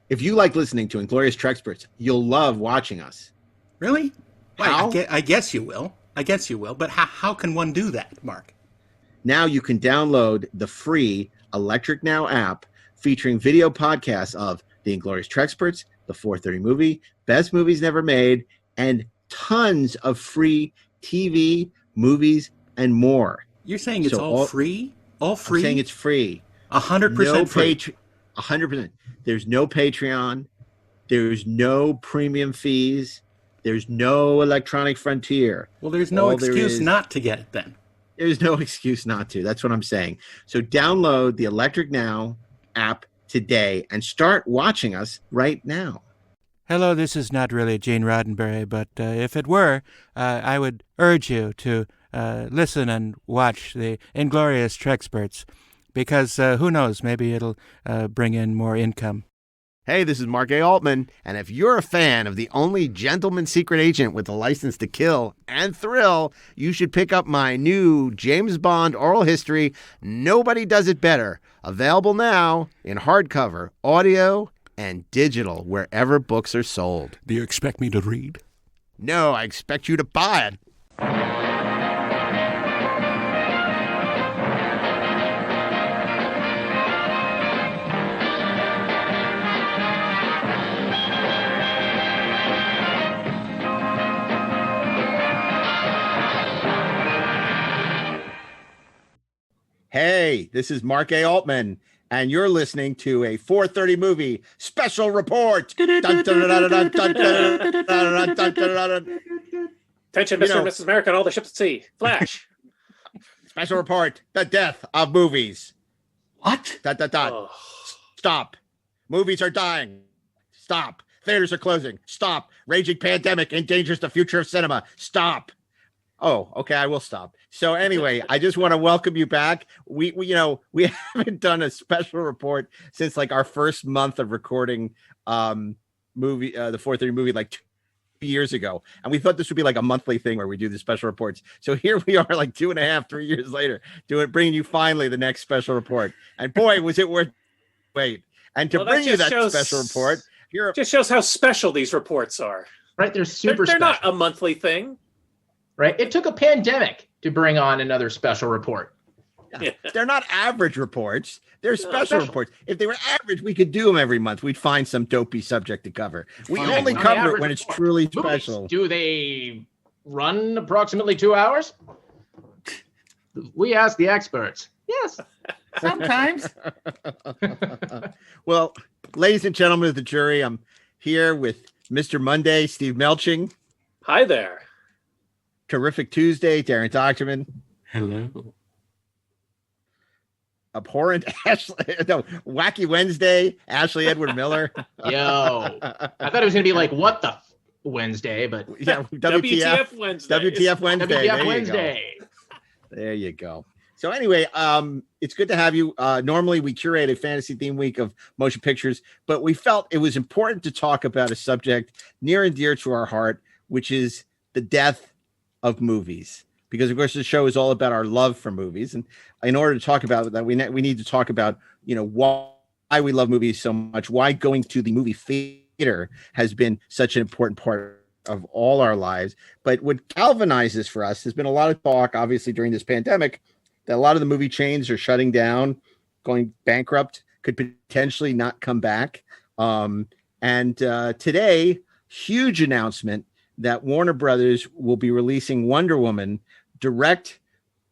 If you like listening to Inglorious Trexperts, you'll love watching us. Really? How? I guess you will. But how can one do that, Mark? Now you can download the free Electric Now app featuring video podcasts of The Inglorious Trexperts, The 430 Movie, Best Movies Never Made, and tons of free TV, movies, and more. You're saying it's all free? All free? I'm saying it's free. 100% free. 100%. There's no Patreon. There's no premium fees. There's no electronic frontier. Well, there's no excuse not to get it then. There's no excuse not to. That's what I'm saying. So download the Electric Now app today and start watching us right now. Hello, this is not really Gene Roddenberry, but if it were, I would urge you to listen and watch the Inglorious Trexperts, because who knows, maybe it'll bring in more income. Hey, this is Mark A. Altman, and if you're a fan of the only gentleman secret agent with a license to kill and thrill, you should pick up my new James Bond oral history, Nobody Does It Better, available now in hardcover, audio, and digital, wherever books are sold. Do you expect me to read? No, I expect you to buy it. Hey, this is Mark A. Altman, and you're listening to a 430 movie special report. Attention, Mr. and Mrs. America and all the ships at sea. Flash. Special report, the death of movies. What? Oh. Stop. Movies are dying. Stop. Theaters are closing. Stop. Raging pandemic endangers the future of cinema. Stop. Oh, okay, I will stop. So anyway, I just want to welcome you back. We haven't done a special report since like our first month of recording the 430 movie like 2 years ago. And we thought this would be like a monthly thing where we do the special reports. So here we are like 2.5, 3 years later, bringing you finally the next special report. And boy, was it worth wait. And to bring you that special report, just shows how special these reports are. Right, they're super They're special. not a monthly thing. Right? It took a pandemic to bring on another special report. Yeah. They're not average reports. They're special reports. If they were average, we could do them every month. We'd find some dopey subject to cover. We only cover it when it's truly special. Do they run approximately 2 hours? We ask the experts. Yes, sometimes. Well, ladies and gentlemen of the jury, I'm here with Mr. Monday, Steve Melching. Hi there. Terrific Tuesday, Darren Doctorman. Hello. Abhorrent Wacky Wednesday, Ashley Edward Miller. Yo, I thought it was going to be like, what the Wednesday, but yeah, WTF Wednesday. WTF Wednesday. WTF Wednesday. There you go. So anyway, it's good to have you. Normally we curate a fantasy theme week of motion pictures, but we felt it was important to talk about a subject near and dear to our heart, which is the death of movies, because of course the show is all about our love for movies, and in order to talk about that, we need to talk about why we love movies so much, why going to the movie theater has been such an important part of all our lives. But what galvanizes for us has been a lot of talk, obviously during this pandemic, that a lot of the movie chains are shutting down, going bankrupt, could potentially not come back. And today, huge announcement that Warner Brothers will be releasing Wonder Woman direct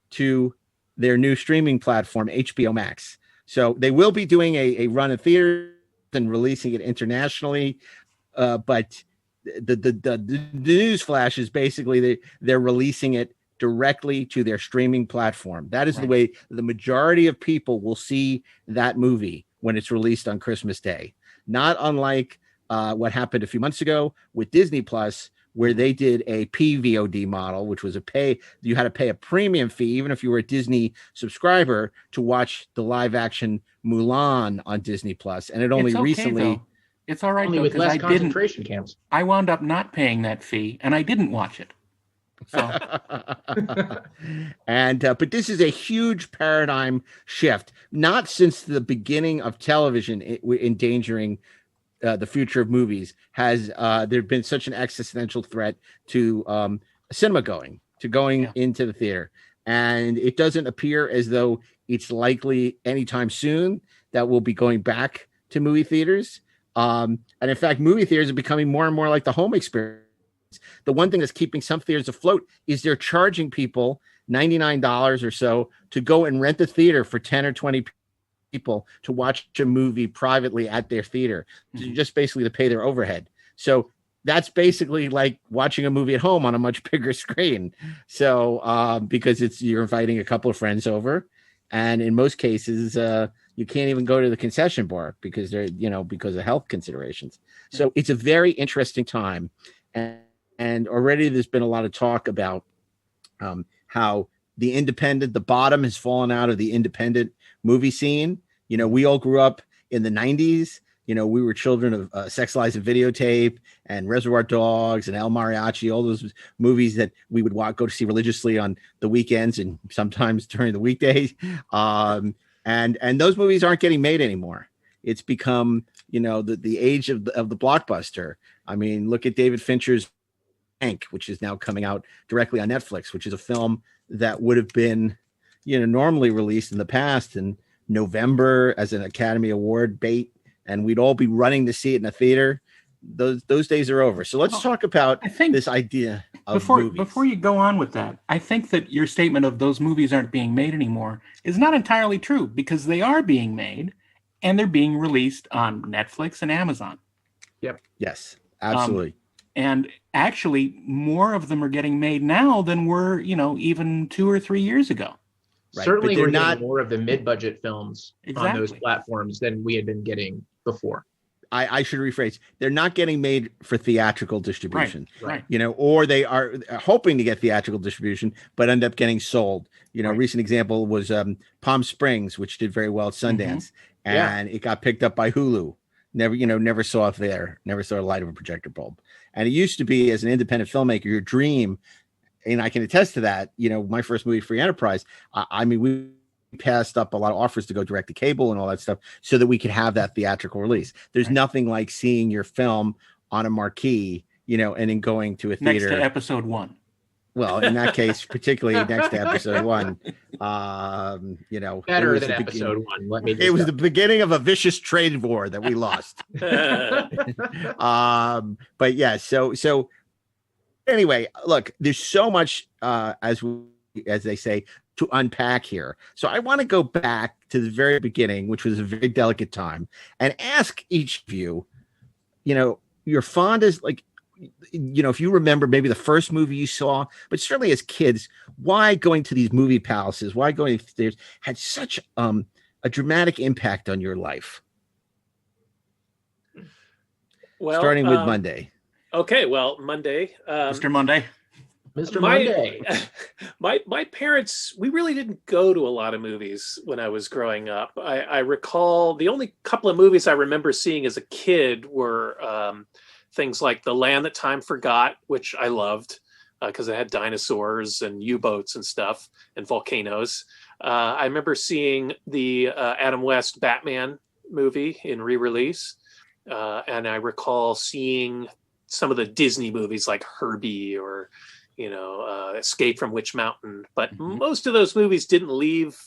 to their new streaming platform, HBO Max. So they will be doing a run in theater and releasing it internationally. But the news flash is basically they're releasing it directly to their streaming platform. That is the way the majority of people will see that movie when it's released on Christmas Day. Not unlike what happened a few months ago with Disney Plus, where they did a PVOD model, which was you had to pay a premium fee, even if you were a Disney subscriber, to watch the live action Mulan on Disney Plus. And it only recently. It's all right, only with less concentration camps. I wound up not paying that fee, and I didn't watch it. So. But this is a huge paradigm shift, not since the beginning of television endangering the future of movies has there's been such an existential threat to cinema going into the theater, and it doesn't appear as though it's likely anytime soon that we'll be going back to movie theaters. And in fact, movie theaters are becoming more and more like the home experience. The one thing that's keeping some theaters afloat is they're charging people $99 or so to go and rent the theater for 10 or 20 people to watch a movie privately at their theater, just basically to pay their overhead. So that's basically like watching a movie at home on a much bigger screen. So because you're inviting a couple of friends over, and in most cases you can't even go to the concession bar because because of health considerations. So it's a very interesting time, and already there's been a lot of talk about how the bottom has fallen out of the independent movie scene. We all grew up in the 90s. We were children of Sex, Lies, and Videotape and Reservoir Dogs and El Mariachi, all those movies that we would go to see religiously on the weekends and sometimes during the weekdays. And those movies aren't getting made anymore. It's become, the age of the blockbuster. I mean, look at David Fincher's Mank, which is now coming out directly on Netflix, which is a film that would have been, normally released in the past in November as an Academy Award bait, and we'd all be running to see it in a theater. Those days are over. So let's talk about this idea of movies. Before you go on with that, I think that your statement of those movies aren't being made anymore is not entirely true, because they are being made and they're being released on Netflix and Amazon. Yep. Yes, absolutely. And actually, more of them are getting made now than were, even 2 or 3 years ago. Right, certainly we're getting more of the mid-budget films Exactly. on those platforms than we had been getting before. I should rephrase. They're not getting made for theatrical distribution, right. Or they are hoping to get theatrical distribution, but end up getting sold. Right. Recent example was Palm Springs, which did very well at Sundance, and it got picked up by Hulu. Never saw it there, never saw the light of a projector bulb. And it used to be, as an independent filmmaker, your dream, and I can attest to that. My first movie, Free Enterprise, I mean, we passed up a lot of offers to go direct to cable and all that stuff so that we could have that theatrical release. There's nothing like seeing your film on a marquee, and then going to a theater. Next to episode 1. Well, in that case, particularly next to episode 1, better than episode 1. Let me. It was the beginning of a vicious trade war that we lost. But yeah, so anyway, look, there's so much as they say to unpack here. So I want to go back to the very beginning, which was a very delicate time, and ask each of you, your fondest, if you remember maybe the first movie you saw, but certainly as kids, why going to these movie palaces, why going to theaters had such a dramatic impact on your life? Well, starting with Monday. Okay, well, Monday. Mr. Monday. Mr. Monday. My parents, we really didn't go to a lot of movies when I was growing up. I recall the only couple of movies I remember seeing as a kid were things like The Land That Time Forgot, which I loved because it had dinosaurs and U-boats and stuff and volcanoes. I remember seeing the Adam West Batman movie in re-release. And I recall seeing some of the Disney movies like Herbie or Escape from Witch Mountain, but most of those movies didn't leave.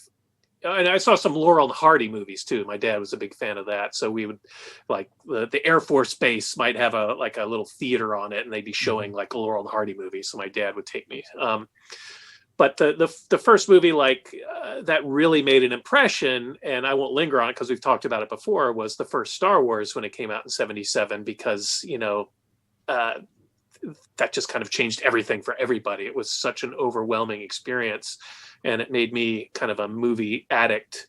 And I saw some Laurel and Hardy movies too. My dad was a big fan of that, so we would like the Air Force Base might have a little theater on it, and they'd be showing like a Laurel and Hardy movie. So my dad would take me. But the first movie that really made an impression, and I won't linger on it because we've talked about it before, was the first Star Wars when it came out in '77, because that just kind of changed everything for everybody. It was such an overwhelming experience, and it made me kind of a movie addict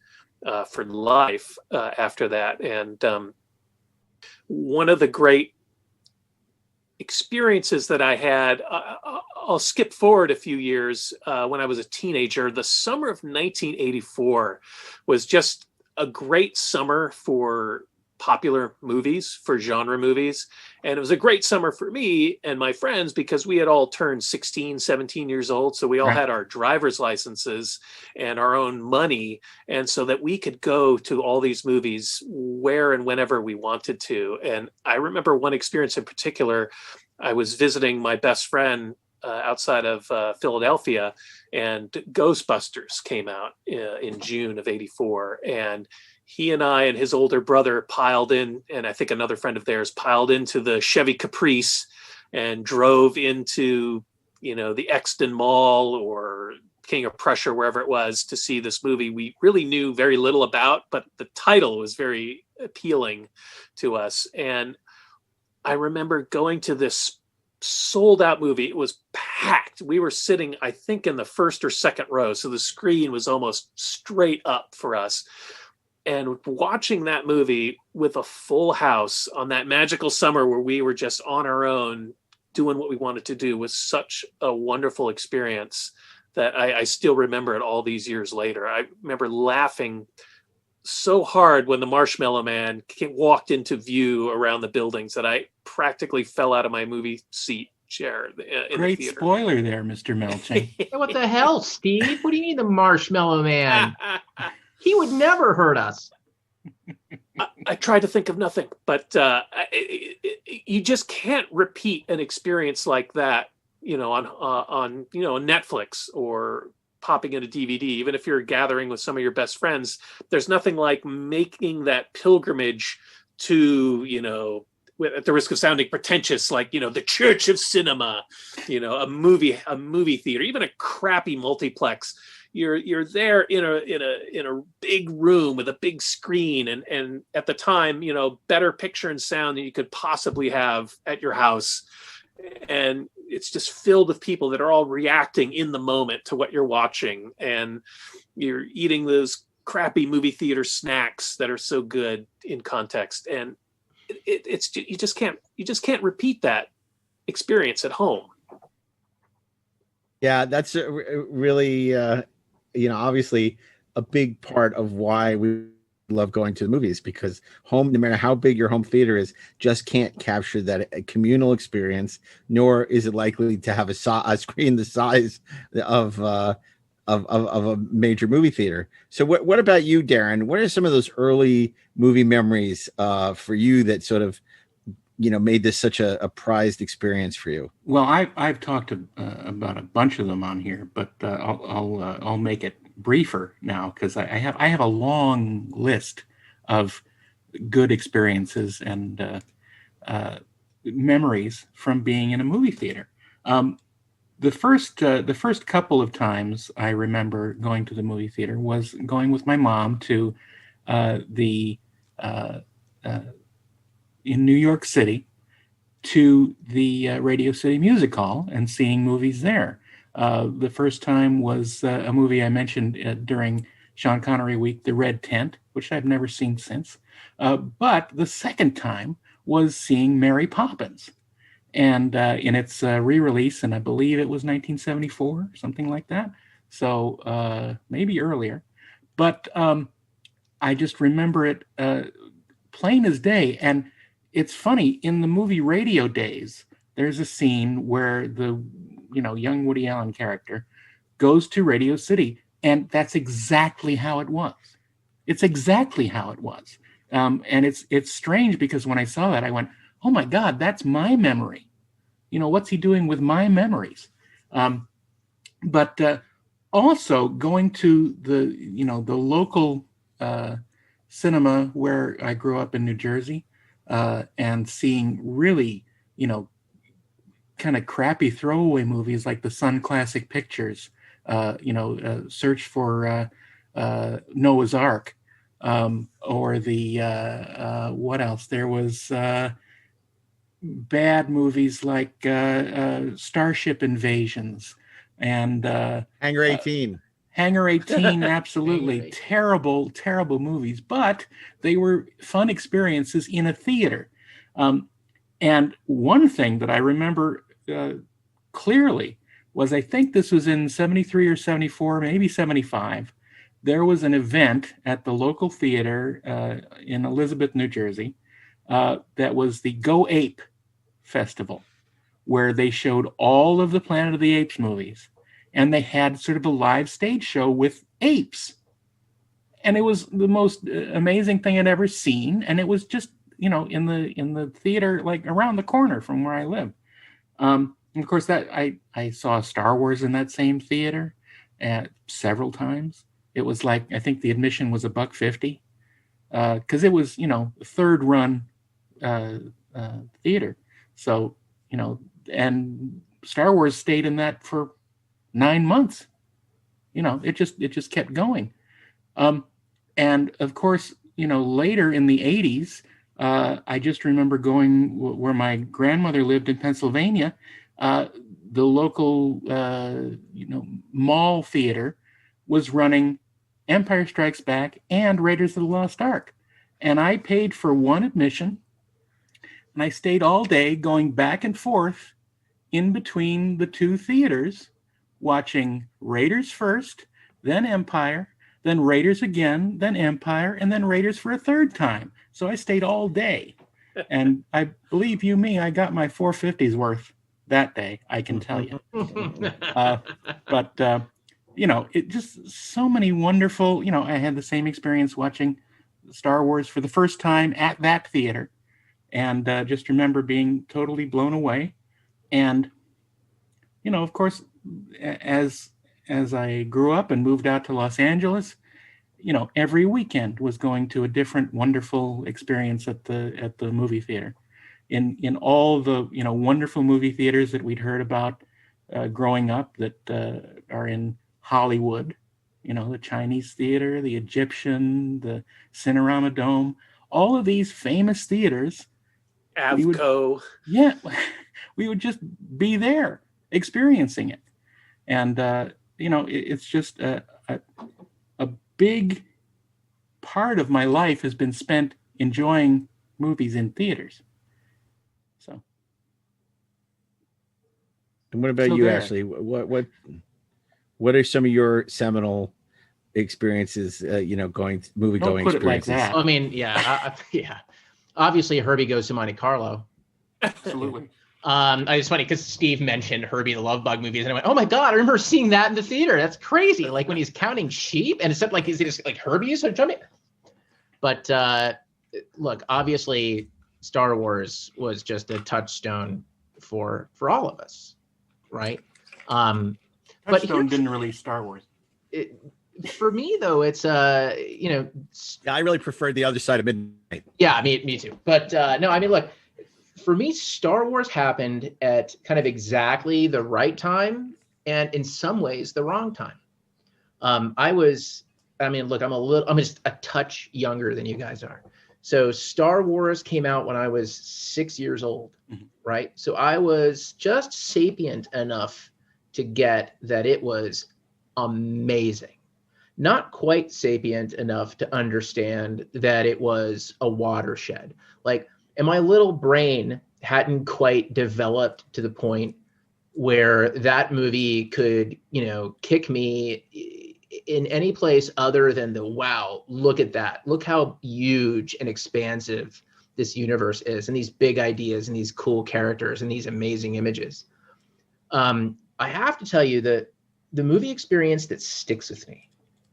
for life after that. And one of the great experiences that I had, I'll skip forward a few years. When I was a teenager, the summer of 1984 was just a great summer for popular movies, for genre movies. And it was a great summer for me and my friends because we had all turned 16, 17 years old. So we all had our driver's licenses and our own money. And so that we could go to all these movies where and whenever we wanted to. And I remember one experience in particular. I was visiting my best friend outside of Philadelphia, and Ghostbusters came out in June of '84. And he and I and his older brother piled in, and I think another friend of theirs piled into the Chevy Caprice and drove into, the Exton Mall or King of Prussia, wherever it was, to see this movie we really knew very little about, but the title was very appealing to us. And I remember going to this sold out movie. It was packed. We were sitting, I think, in the first or second row. So the screen was almost straight up for us. And watching that movie with a full house on that magical summer where we were just on our own doing what we wanted to do was such a wonderful experience that I still remember it all these years later. I remember laughing so hard when the Marshmallow Man walked into view around the buildings that I practically fell out of my movie seat chair in Great the theater. Spoiler there, Mr. Melching. Hey, what the hell, Steve? What do you mean the Marshmallow Man? He would never hurt us. I tried to think of nothing, but you just can't repeat an experience like that, on Netflix or popping in a DVD. Even if you're gathering with some of your best friends, there's nothing like making that pilgrimage to, at the risk of sounding pretentious, like, the Church of Cinema, a movie theater, even a crappy multiplex. You're there in a big room with a big screen and at the time, better picture and sound than you could possibly have at your house. And it's just filled with people that are all reacting in the moment to what you're watching. And you're eating those crappy movie theater snacks that are so good in context. And it's you just can't repeat that experience at home. Yeah, that's really, obviously a big part of why we love going to the movies, because home, no matter how big your home theater is, just can't capture that communal experience, nor is it likely to have a screen the size of a major movie theater. So what about you, Darren? What are some of those early movie memories for you that sort of, made this such a prized experience for you? Well, I've talked about a bunch of them on here, but I'll make it briefer now because I have a long list of good experiences and memories from being in a movie theater. The first couple of times I remember going to the movie theater was going with my mom to in New York City to the Radio City Music Hall and seeing movies there. The first time was a movie I mentioned during Sean Connery Week, The Red Tent, which I've never seen since. But the second time was seeing Mary Poppins. And in its re-release, and I believe it was 1974, something like that. So maybe earlier. But I just remember it plain as day. And it's funny, in the movie Radio Days, there's a scene where the young Woody Allen character goes to Radio City, and that's exactly how it was. It's exactly how it was. And it's strange because when I saw that, I went, oh my God, that's my memory. What's he doing with my memories? But also going to the local cinema where I grew up in New Jersey, and seeing really, kind of crappy throwaway movies like the Sun Classic Pictures, Search for Noah's Ark, or the what else? There was bad movies like Starship Invasions and Hangar 18. Hangar 18, absolutely. Hangar 18. Terrible movies, but they were fun experiences in a theater. And one thing that I remember clearly was, I think this was in 73 or 74, maybe 75, there was an event at the local theater in Elizabeth, New Jersey, that was the Go Ape Festival, where they showed all of the Planet of the Apes movies, and they had sort of a live stage show with apes. And it was the most amazing thing I'd ever seen. And it was just, in the theater, like around the corner from where I live. And of course, that I saw Star Wars in that same theater several times. It was like, I think the admission was $1.50, because it was, third run theater. So, and Star Wars stayed in that for 9 months. It just kept going. And of course, later in the 80s, I just remember going where my grandmother lived in Pennsylvania. The local, mall theater was running Empire Strikes Back and Raiders of the Lost Ark. And I paid for one admission, and I stayed all day going back and forth in between the two theaters, watching Raiders first, then Empire, then Raiders again, then Empire, and then Raiders for a third time. So I stayed all day. And I believe you me, I got my $4.50s worth that day, I can tell you. It just so many wonderful, I had the same experience watching Star Wars for the first time at that theater. And just remember being totally blown away. And, of course, as I grew up and moved out to Los Angeles, every weekend was going to a different wonderful experience at the movie theater. In all the wonderful movie theaters that we'd heard about growing up that are in Hollywood, the Chinese Theater, the Egyptian, the Cinerama Dome, all of these famous theaters. Avco. We would just be there experiencing it. And, it's just a big part of my life has been spent enjoying movies in theaters. So. And what about you, Ashley? What are some of your seminal experiences, going experiences? Like that. I mean, yeah. Obviously, Herbie Goes to Monte Carlo. Absolutely. It's funny because Steve mentioned Herbie the Love Bug movies, and I went, "Oh my god, I remember seeing that in the theater. That's crazy!" Like when he's counting sheep, and it's like, is it just like Herbie's or jumping? But look, obviously, Star Wars was just a touchstone for all of us, right? Touchstone didn't release Star Wars. For me, though, it's I really preferred The Other Side of Midnight. Yeah, me too. But no, I mean, look. For me, Star Wars happened at kind of exactly the right time and in some ways the wrong time. I'm just a touch younger than you guys are. So Star Wars came out when I was 6 years old, right? So I was just sapient enough to get that it was amazing. Not quite sapient enough to understand that it was a watershed. And my little brain hadn't quite developed to the point where that movie could, kick me in any place other than wow, look at that. Look how huge and expansive this universe is, and these big ideas and these cool characters and these amazing images. I have to tell you that the movie experience that sticks with me,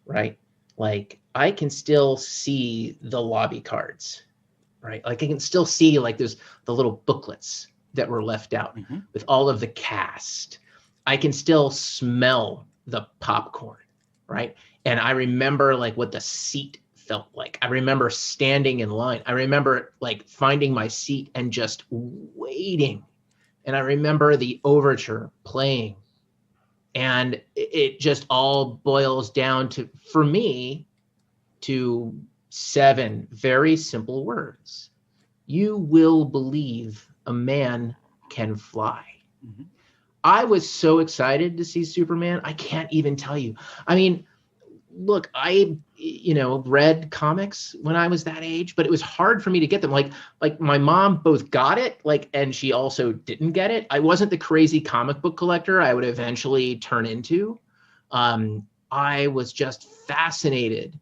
right? Like I can still see the lobby cards. Right, like I can still see there's the little booklets that were left out with all of the cast. I can still smell the popcorn, right? And I remember what the seat felt like. I remember standing in line. I remember finding my seat and just waiting. And I remember the overture playing. And it just all boils down to, for me, to 7 very simple words. You will believe a man can fly. I was so excited to see Superman. I can't even tell you. I mean, look, I read comics when I was that age, but it was hard for me to get them. Like my mom both got it, and she also didn't get it. I wasn't the crazy comic book collector I would eventually turn into. I was just fascinated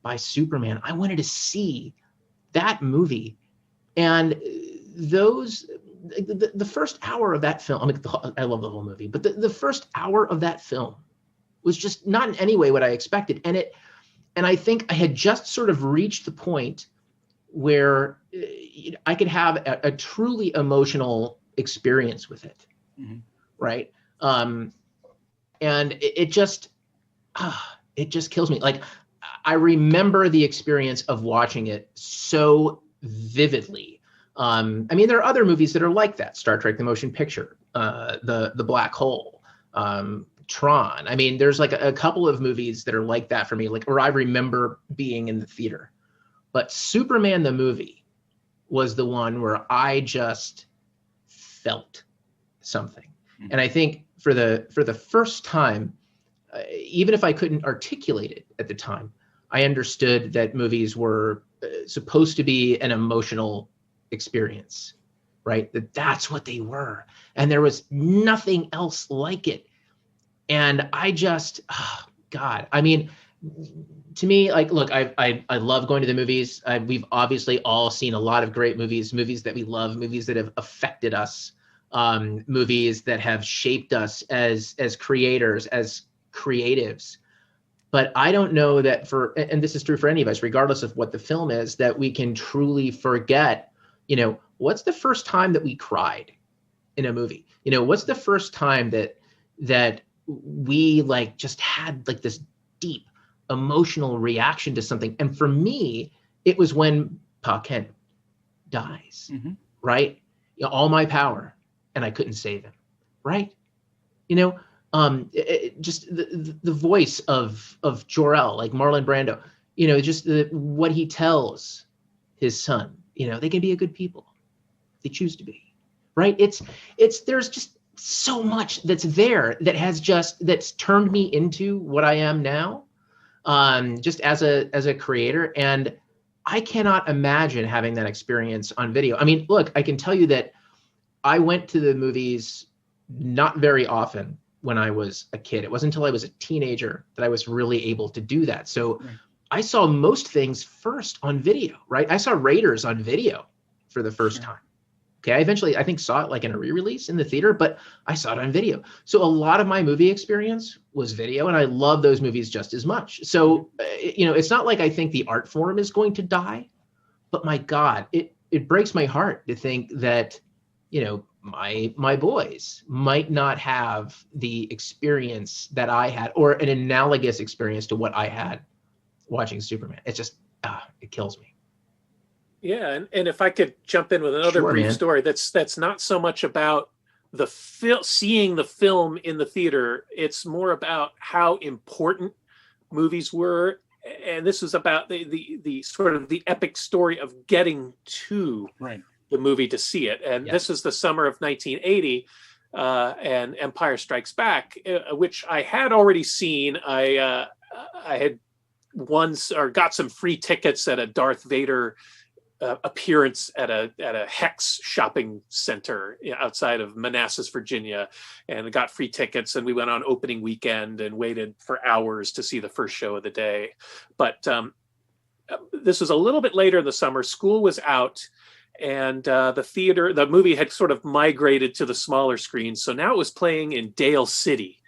by Superman. I wanted to see that movie. And the first hour of that film, I mean, I love the whole movie, but the first hour of that film was just not in any way what I expected. And I think I had just sort of reached the point where I could have a truly emotional experience with it. Mm-hmm. Right. And it just kills me. Like, I remember the experience of watching it so vividly. I mean, there are other movies that are like that. Star Trek: The Motion Picture, the Black Hole, Tron. I mean, there's like a couple of movies that are like that for me, like, or I remember being in the theater. But Superman the movie was the one where I just felt something. Mm-hmm. And I think for the first time, even if I couldn't articulate it at the time, I understood that movies were supposed to be an emotional experience, right? That's what they were. And there was nothing else like it. And I just, oh God, I mean, to me, like, look, I love going to the movies. We've obviously all seen a lot of great movies that we love, movies that have affected us, movies that have shaped us as creators, as creatives. But I don't know that and this is true for any of us, regardless of what the film is, that we can truly forget, what's the first time that we cried in a movie? What's the first time that we like just had like this deep emotional reaction to something? And for me, it was when Pa Kent dies, mm-hmm. right? All my power, and I couldn't save him, right? Just the voice of Jor-El, like Marlon Brando, just what he tells his son, they can be a good people. They choose to be, right? There's just so much that's there that's turned me into what I am now, just as a creator. And I cannot imagine having that experience on video. I mean, look, I can tell you that I went to the movies not very often when I was a kid. It wasn't until I was a teenager that I was really able to do that. So right. I saw most things first on video, right? I saw Raiders on video for the first time. Okay, I eventually, I think, saw it like in a re-release in the theater, but I saw it on video. So a lot of my movie experience was video, and I love those movies just as much. So, it's not like I think the art form is going to die, but my God, it breaks my heart to think that, my boys might not have the experience that I had, or an analogous experience to what I had watching Superman. It's just, it kills me. Yeah, and if I could jump in with another brief story, that's not so much about seeing the film in the theater. It's more about how important movies were, and this is about the sort of the epic story of getting to the movie to see it. And This is the summer of 1980, and Empire Strikes Back, which I had already seen. I had got some free tickets at a Darth Vader appearance at a Hex shopping center outside of Manassas, Virginia, and got free tickets, and we went on opening weekend and waited for hours to see the first show of the day. But this was a little bit later in the summer. School was out, and the movie had sort of migrated to the smaller screen. So now it was playing in Dale City,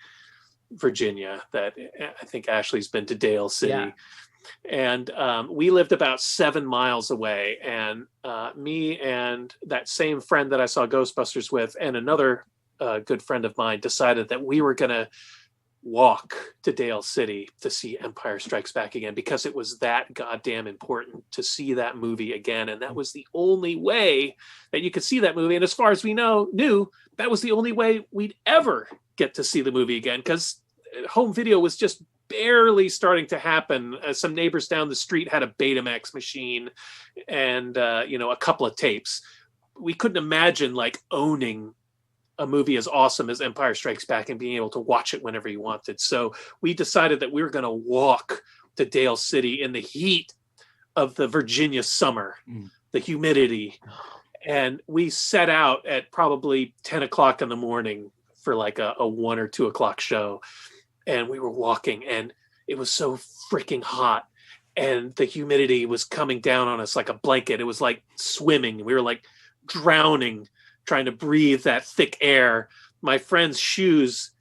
Virginia. That I think Ashley's been to Dale City. Yeah. And we lived about 7 miles away, and me and that same friend that I saw Ghostbusters with and another good friend of mine decided that we were going to walk to Dale City to see Empire Strikes Back again, because it was that goddamn important to see that movie again. And that was the only way that you could see that movie. And as far as we knew, that was the only way we'd ever get to see the movie again, because home video was just barely starting to happen. Some neighbors down the street had a Betamax machine and a couple of tapes. We couldn't imagine like owning a movie as awesome as Empire Strikes Back and being able to watch it whenever you wanted. So we decided that we were going to walk to Dale City in the heat of the Virginia summer, the humidity. And we set out at probably 10 o'clock in the morning for like a 1 or 2 o'clock show. And we were walking, and it was so freaking hot, and the humidity was coming down on us like a blanket. It was like swimming. We were like drowning, trying to breathe that thick air. My friend's shoes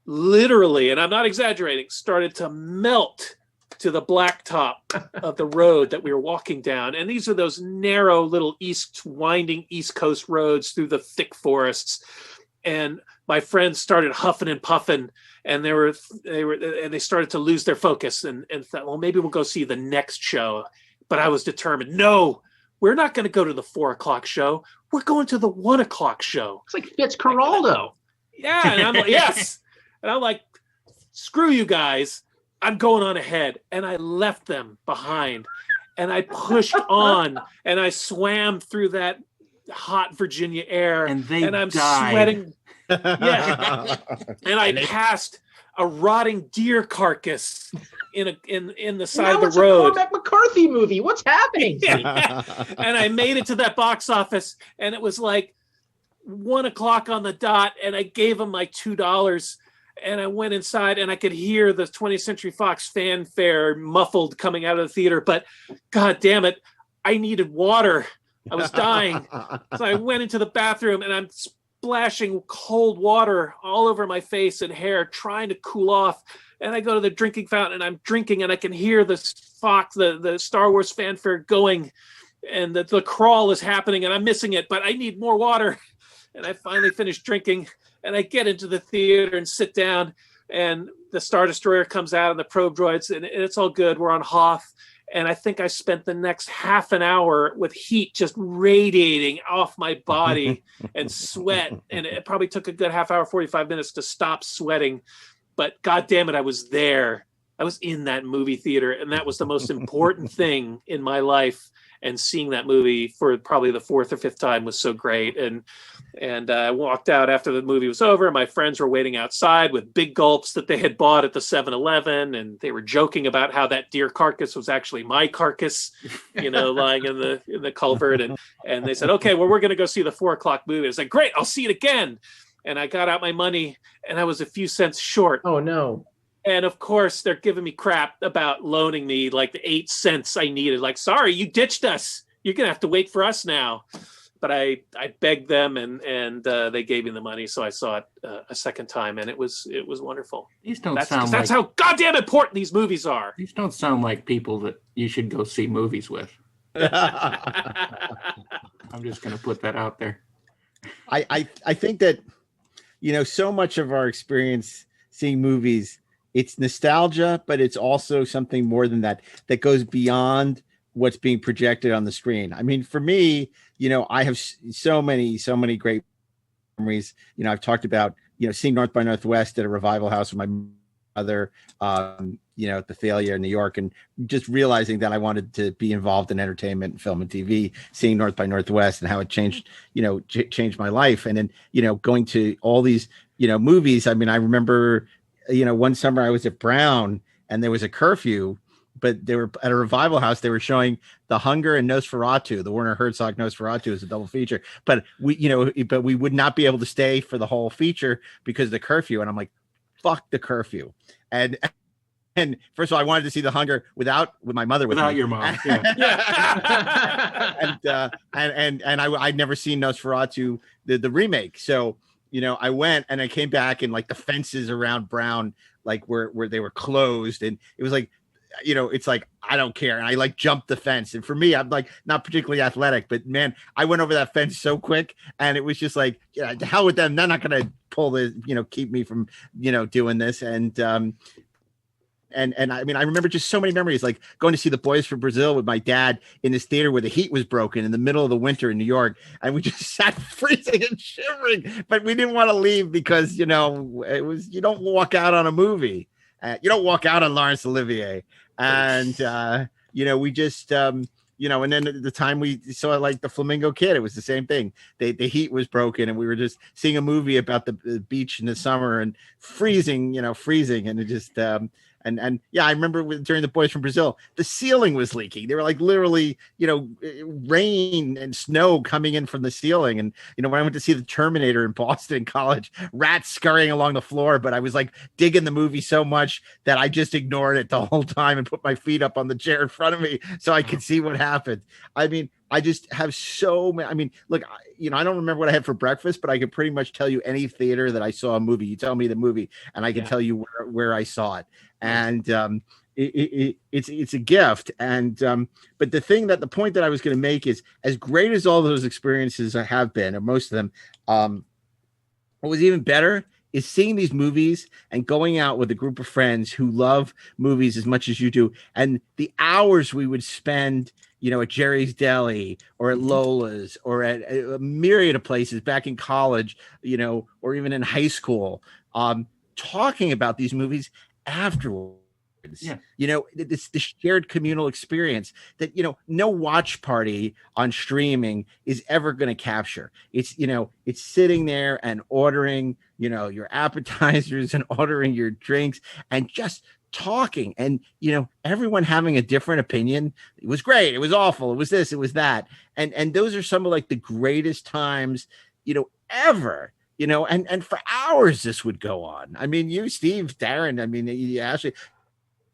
literally, and I'm not exaggerating, started to melt to the blacktop of the road that we were walking down. And these are those narrow little winding East Coast roads through the thick forests. And my friends started huffing and puffing, and they started to lose their focus and thought, well, maybe we'll go see the next show. But I was determined, no, we're not going to go to the 4 o'clock show. We're going to the 1 o'clock show. It's like Fitzcarraldo. Yeah. And I'm like, yes. And I'm like, screw you guys. I'm going on ahead. And I left them behind, and I pushed on, and I swam through that hot Virginia air, and I'm died. Sweating. Yeah. And I passed a rotting deer carcass in the side of the road. It's a Cormac McCarthy movie. What's happening? Yeah. And I made it to that box office, and it was like 1 o'clock on the dot, and I gave them my $2. And I went inside, and I could hear the 20th Century Fox fanfare muffled coming out of the theater. But God damn it, I needed water. I was dying. So I went into the bathroom, and I'm splashing cold water all over my face and hair, trying to cool off. And I go to the drinking fountain, and I'm drinking, and I can hear the Star Wars fanfare going, and the crawl is happening, and I'm missing it, but I need more water. And I finally finished drinking, and I get into the theater and sit down, and the Star Destroyer comes out and the probe droids, and it's all good. We're on Hoth. And I think I spent the next half an hour with heat just radiating off my body and sweat. And it probably took a good half hour, 45 minutes to stop sweating. But God damn it, I was there. I was in that movie theater. And that was the most important thing in my life. And seeing that movie for probably the 4th or 5th time was so great. And I walked out after the movie was over. My friends were waiting outside with big gulps that they had bought at the 7-Eleven. And they were joking about how that deer carcass was actually my carcass, lying in the culvert. And they said, okay, well, we're going to go see the 4 o'clock movie. I was like, great, I'll see it again. And I got out my money, and I was a few cents short. Oh, no. And of course, they're giving me crap about loaning me like the 8 cents I needed. Like, sorry, you ditched us. You're going to have to wait for us now. But I begged them, and they gave me the money. So I saw it a second time, and it was wonderful. These don't that's how goddamn important these movies are. These don't sound like people that you should go see movies with. I'm just going to put that out there. I think that, so much of our experience seeing movies, it's nostalgia, but it's also something more than that goes beyond what's being projected on the screen. I mean, for me, I have so many great memories. I've talked about, seeing North by Northwest at a revival house with my mother, at the Thalia in New York, and just realizing that I wanted to be involved in entertainment, film and TV, seeing North by Northwest and how it changed, changed my life. And then, going to all these, movies. I mean, I remember, one summer I was at Brown and there was a curfew, but they were at a revival house. They were showing The Hunger and Nosferatu, the Werner Herzog Nosferatu is a double feature. But we would not be able to stay for the whole feature because of the curfew. And I'm like, fuck the curfew. And first of all, I wanted to see The Hunger with my mother with without me. your mom. Yeah. and I'd never seen Nosferatu, the remake. So, I went and I came back, and like the fences around Brown, like where they were closed, and it was like, it's like, I don't care. And I like jumped the fence. And for me, I'm like not particularly athletic, but man, I went over that fence so quick, and it was just like, yeah, to hell with them. They're not going to pull the, keep me from, doing this. And I mean, I remember just so many memories, like going to see The Boys from Brazil with my dad in this theater where the heat was broken in the middle of the winter in New York. And we just sat freezing and shivering, but we didn't want to leave because, it was, you don't walk out on a movie. You don't walk out on Laurence Olivier. And, we just, and then at the time we saw like The Flamingo Kid, it was the same thing. The heat was broken, and we were just seeing a movie about the beach in the summer and freezing. And it just, And yeah, I remember during the Boys from Brazil, the ceiling was leaking. They were like literally, rain and snow coming in from the ceiling. And when I went to see the Terminator in Boston in college, rats scurrying along the floor, but I was like digging the movie so much that I just ignored it the whole time and put my feet up on the chair in front of me so I could see what happened. I mean, I just have so many. I mean, look, I don't remember what I had for breakfast, but I could pretty much tell you any theater that I saw a movie. You tell me the movie, and I can tell you where I saw it. And it's a gift. And but the point that I was going to make is, as great as all those experiences have been, or most of them, what was even better is seeing these movies and going out with a group of friends who love movies as much as you do, and the hours we would spend at Jerry's Deli or at Lola's or at a myriad of places back in college, or even in high school, talking about these movies afterwards. Yeah. It's the shared communal experience that, no watch party on streaming is ever going to capture. It's sitting there and ordering, your appetizers and ordering your drinks and just talking, and everyone having a different opinion. It was great, it was awful, it was this, it was that, and those are some of like the greatest times ever, and for hours this would go on. I mean, you, Steve, Darren, I mean, Ashley,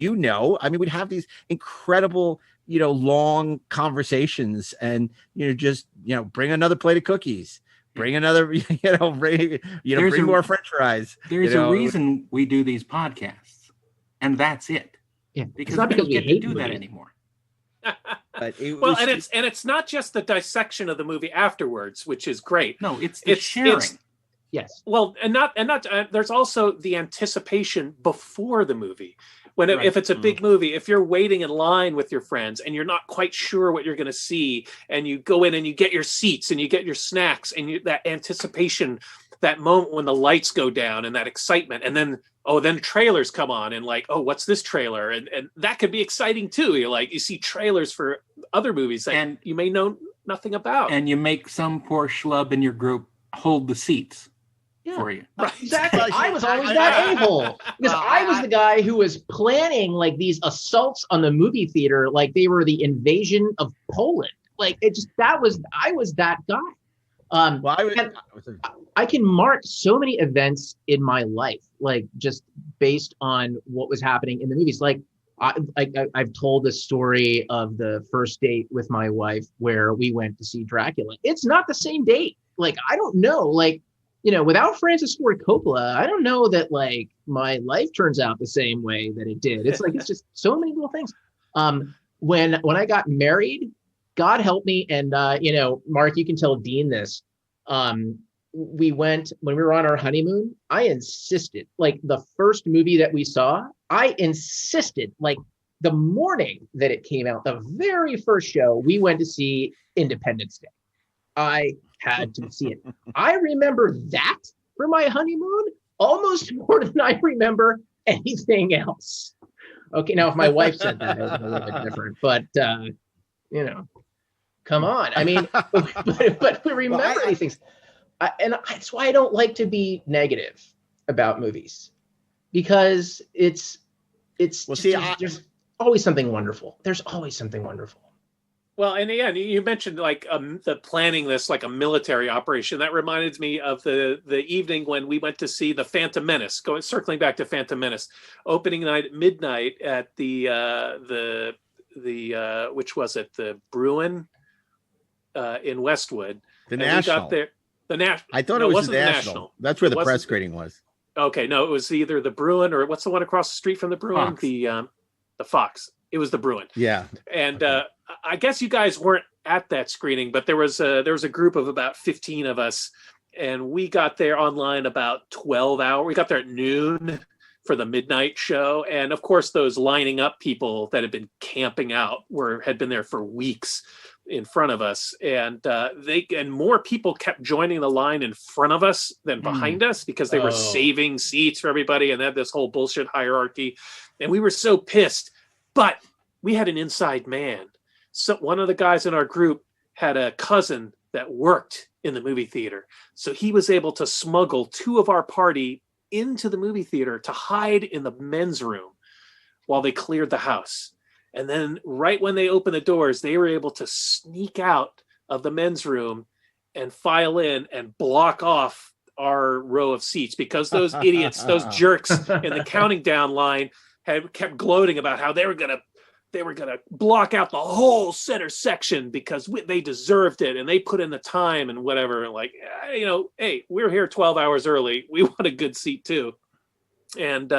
we'd have these incredible long conversations, and just bring another plate of cookies, bring another bring more french fries. There's a reason we do these podcasts. And that's it. Yeah, because we don't get to do that anymore. It's not just the dissection of the movie afterwards, which is great. No, it's the sharing. Yes. Well, and not. There's also the anticipation before the movie. If it's a big movie, if you're waiting in line with your friends and you're not quite sure what you're going to see, and you go in and you get your seats and you get your snacks, and that anticipation, that moment when the lights go down and that excitement, and then trailers come on, and like, oh, what's this trailer? And that could be exciting too. You see trailers for other movies that you may know nothing about. And you make some poor schlub in your group hold the seats for you. Right. Exactly. I was always that a-hole, because I was the guy who was planning like these assaults on the movie theater like they were the invasion of Poland. Like I was that guy. I can mark so many events in my life, like just based on what was happening in the movies. Like I've told the story of the first date with my wife where we went to see Dracula. It's not the same date. Like, I don't know, like, without Francis Ford Coppola, I don't know that like my life turns out the same way that it did. It's like, it's just so many little things. When I got married, God help me. And, Mark, you can tell Dean this. We went, when we were on our honeymoon, I insisted, like the first movie that we saw, I insisted, like the morning that it came out, the very first show, we went to see Independence Day. I had to see it. I remember that for my honeymoon almost more than I remember anything else. Okay, now if my wife said that, it was a little bit different, but come on. I mean, but we remember these things. And that's why I don't like to be negative about movies, because there's always something wonderful. There's always something wonderful. Well, and yeah, you mentioned like the planning this like a military operation. That reminded me of the evening when we went to see the Phantom Menace. Circling back to Phantom Menace, opening night at midnight at the which was it, the Bruin in Westwood. The National. We got there. I thought it was the National. That's where the press screening was. Okay, no, it was either the Bruin or what's the one across the street from the Bruin? Fox. The Fox. It was the Bruin. Yeah. And I guess you guys weren't at that screening, but there was a group of about 15 of us, and we got there online about 12 hours. We got there at noon for the midnight show, and of course those lining up people that had been camping out had been there for weeks in front of us, and more people kept joining the line in front of us than behind us, because they were saving seats for everybody, and they had this whole bullshit hierarchy, and we were so pissed. But we had an inside man. So one of the guys in our group had a cousin that worked in the movie theater, so he was able to smuggle two of our party into the movie theater to hide in the men's room. while they cleared the house. And then right when they opened the doors, they were able to sneak out of the men's room and file in and block off our row of seats, because those idiots, those jerks in the counting down line had kept gloating about how they were gonna block out the whole center section because they deserved it and they put in the time and whatever. Like, hey, we're here 12 hours early. We want a good seat too. And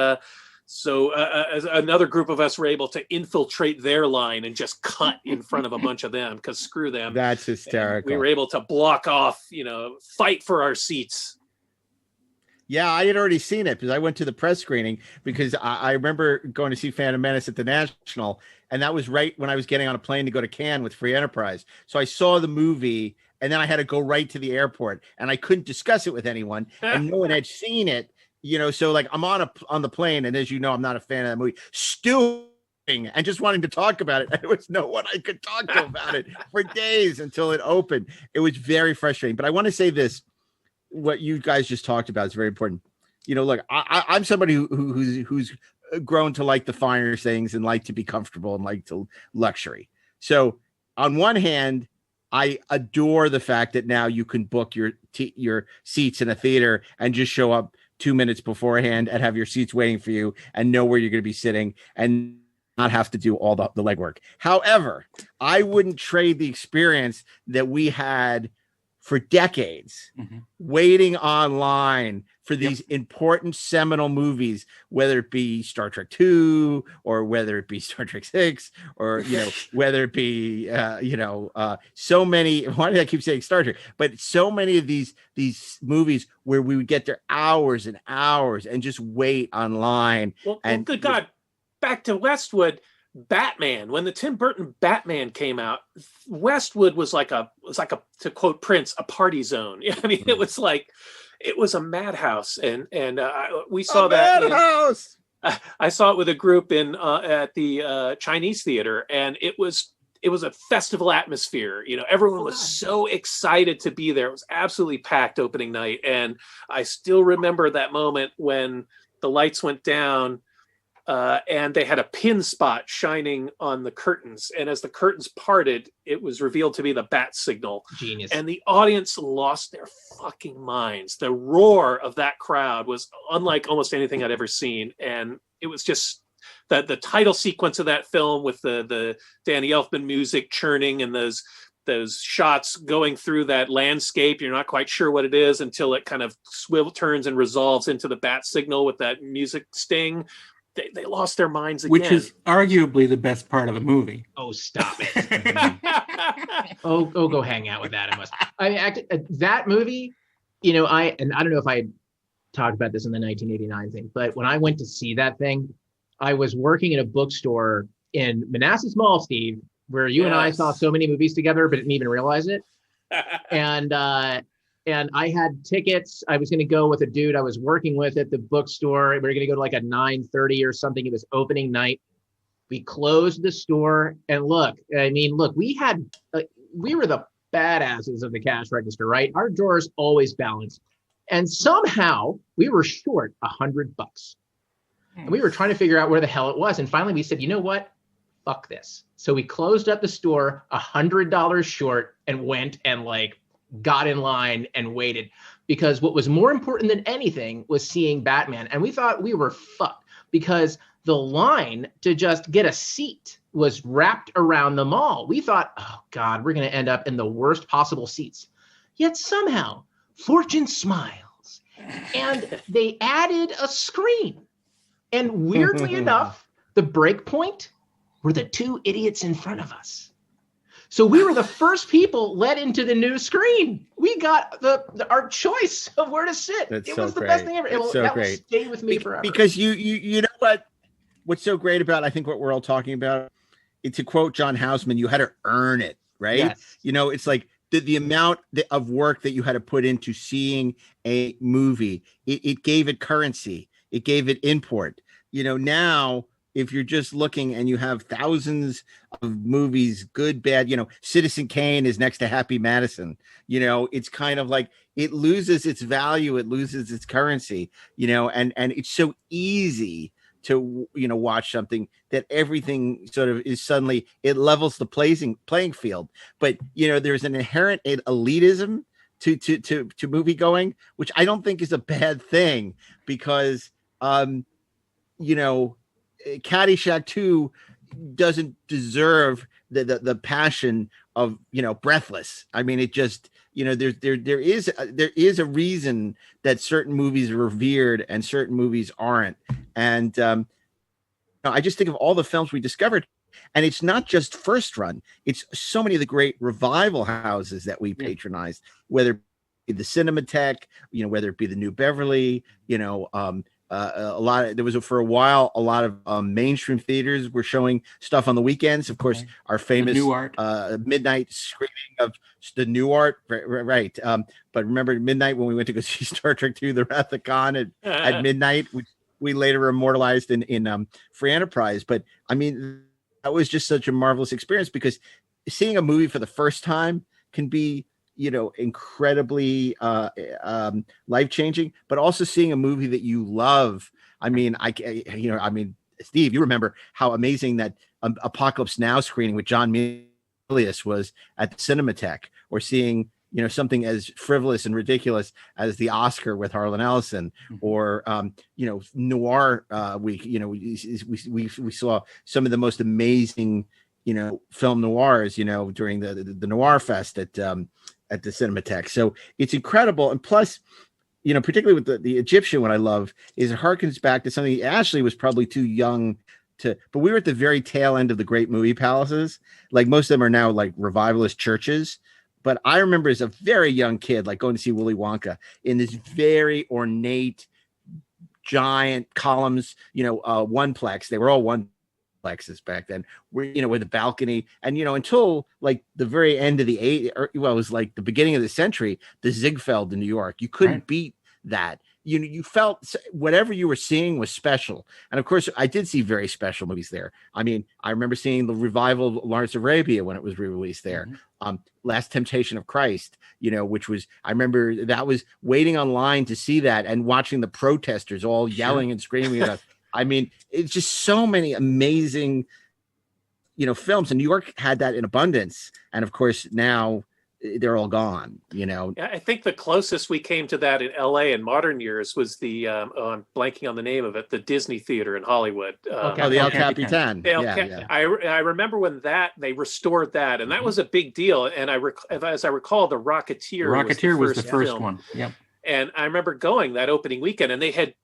so as another group of us were able to infiltrate their line and just cut in front of a bunch of them, because screw them. That's hysterical. And we were able to block off, fight for our seats. Yeah, I had already seen it because I went to the press screening, because I remember going to see Phantom Menace at the National, and that was right when I was getting on a plane to go to Cannes with Free Enterprise. So I saw the movie, and then I had to go right to the airport, and I couldn't discuss it with anyone, and no one had seen it. So like I'm on the plane, and as you know, I'm not a fan of that movie. Stewing and just wanting to talk about it. There was no one I could talk to about it for days until it opened. It was very frustrating. But I want to say this: what you guys just talked about is very important. Look, I'm somebody who's grown to like the finer things and like to be comfortable and like to luxury. So on one hand, I adore the fact that now you can book your seats in a theater and just show up 2 minutes beforehand and have your seats waiting for you and know where you're going to be sitting and not have to do all the legwork. However, I wouldn't trade the experience that we had for decades, waiting online for these important seminal movies, whether it be Star Trek II or whether it be Star Trek VI, or whether it be so many. Why did I keep saying Star Trek? But so many of these movies where we would get there hours and hours and just wait online. Well, good God, back to Westwood. Batman, when the Tim Burton Batman came out, Westwood was like a, to quote Prince, a party zone. I mean, it was a madhouse, and we saw that. Madhouse. I saw it with a group at the Chinese theater, and it was a festival atmosphere. Everyone was so excited to be there. It was absolutely packed opening night, and I still remember that moment when the lights went down. And they had a pin spot shining on the curtains. And as the curtains parted, it was revealed to be the bat signal. Genius. And the audience lost their fucking minds. The roar of that crowd was unlike almost anything I'd ever seen. And it was just the title sequence of that film with the Danny Elfman music churning and those shots going through that landscape. You're not quite sure what it is until it kind of turns and resolves into the bat signal with that music sting. They lost their minds again. Which is arguably the best part of the movie. Oh, stop it. Go hang out with Adam West. That movie, I don't know if I talked about this in the 1989 thing, but when I went to see that thing, I was working in a bookstore in Manassas Mall, Steve, where you and I saw so many movies together, but didn't even realize it. And I had tickets. I was going to go with a dude I was working with at the bookstore. We were going to go to like a 9:30 or something. It was opening night. We closed the store. And look, we were the badasses of the cash register, right? Our drawers always balanced. And somehow we were short $100. And we were trying to figure out where the hell it was. And finally we said, you know what? Fuck this. So we closed up the store $100 short and went and got in line and waited, because what was more important than anything was seeing Batman. And we thought we were fucked because the line to just get a seat was wrapped around the mall. We thought, oh God, we're going to end up in the worst possible seats. Yet somehow fortune smiles and they added a screen. And weirdly enough, the break point were the two idiots in front of us. So we were the first people let into the new screen. We got our choice of where to sit. It was the best thing ever. It's so great. Will stay with me forever. Because you know what's so great about, I think, what we're all talking about, to quote John Houseman, you had to earn it, right? Yes. It's like the amount of work that you had to put into seeing a movie. It gave it currency. It gave it import. Now, if you're just looking and you have thousands of movies, good, bad, Citizen Kane is next to Happy Madison, it's kind of like it loses its value. It loses its currency, and it's so easy to watch something that everything sort of is suddenly, it levels the playing field. But there's an inherent elitism to movie going, which I don't think is a bad thing, because Caddyshack 2 doesn't deserve the passion of Breathless. I mean, it just there is a reason that certain movies are revered and certain movies aren't. And I just think of all the films we discovered, and it's not just first run, it's so many of the great revival houses that we patronized, whether it be the Cinematheque, whether it be the New Beverly, a lot of, there was for a while a lot of mainstream theaters were showing stuff on the weekends. Of course, our famous New Art. midnight screening of the New Art, right? But remember midnight when we went to go see Star Trek II: The Wrath of Khan at midnight, which we later immortalized in Free Enterprise. But I mean, that was just such a marvelous experience, because seeing a movie for the first time can be incredibly life-changing, but also seeing a movie that you love. I mean, Steve, you remember how amazing that Apocalypse Now screening with John Milius was at the Cinematheque, or seeing something as frivolous and ridiculous as The Oscar with Harlan Ellison, or Noir week. We saw some of the most amazing film noirs during the Noir Fest at the Cinematheque. So it's incredible. And plus, particularly with the Egyptian, what I love is it harkens back to something Ashley was probably too young to, but we were at the very tail end of the great movie palaces. Like, most of them are now like revivalist churches. But I remember as a very young kid, like going to see Willy Wonka in this very ornate, giant columns, oneplex. They were all one plexes back then, with a balcony, and until like the very end of the it was like the beginning of the century, the Ziegfeld in New York. You couldn't beat that. You felt whatever you were seeing was special. And of course, I did see very special movies there. I mean, I remember seeing the revival of Lawrence of Arabia when it was re-released there. Last Temptation of Christ, which was, I remember that was waiting online to see that and watching the protesters all yelling and screaming about. I mean, it's just so many amazing, films, and New York had that in abundance. And of course, now they're all gone. Yeah, I think the closest we came to that in LA in modern years was the I'm blanking on the name of it, the Disney Theater in Hollywood. The El Capitan. I remember when they restored that, and that was a big deal. And as I recall, the Rocketeer was the first one. Yep. And I remember going that opening weekend, and they had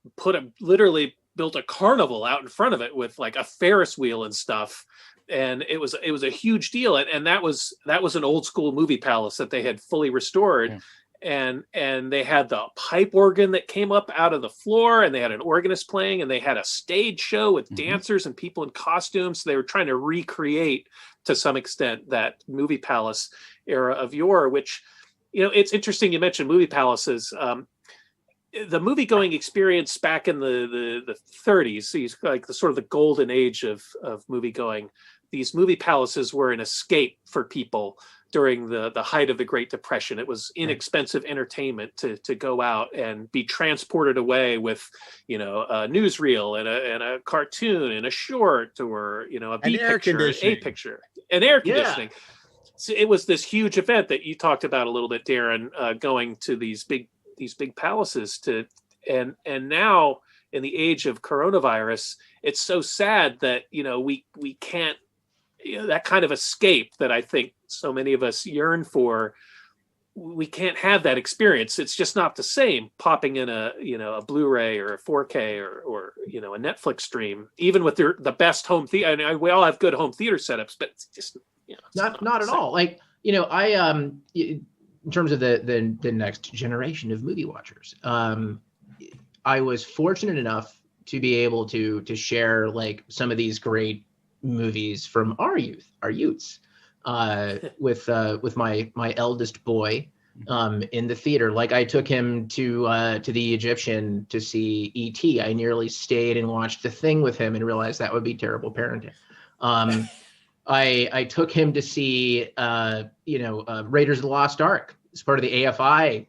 literally built a carnival out in front of it with like a Ferris wheel and stuff. And it was a huge deal. And that was an old school movie palace that they had fully restored. Yeah. And they had the pipe organ that came up out of the floor, and they had an organist playing, and they had a stage show with dancers and people in costumes. So they were trying to recreate to some extent that movie palace era of yore, which, it's interesting. You mentioned movie palaces. The movie going experience back in the 30s, so like the sort of the golden age of movie going. These movie palaces were an escape for people during the height of the Great Depression. It was inexpensive entertainment to go out and be transported away with, a newsreel and a cartoon and a short, or a B picture, A picture, and air conditioning. Yeah. So it was this huge event that you talked about a little bit, Darren, going to these big palaces and now in the age of coronavirus, it's so sad that we can't, that kind of escape that I think so many of us yearn for. We can't have that experience. It's just not the same popping in a Blu-ray or a 4K or a Netflix stream, even with the best home theater. I mean, we all have good home theater setups, but it's just not at all. Like, I in terms of the next generation of movie watchers, I was fortunate enough to be able to share like some of these great movies from our youths with my eldest boy in the theater. Like, I took him to the Egyptian to see E.T. I nearly stayed and watched The Thing with him and realized that would be terrible parenting. I took him to see Raiders of the Lost Ark as part of the AFI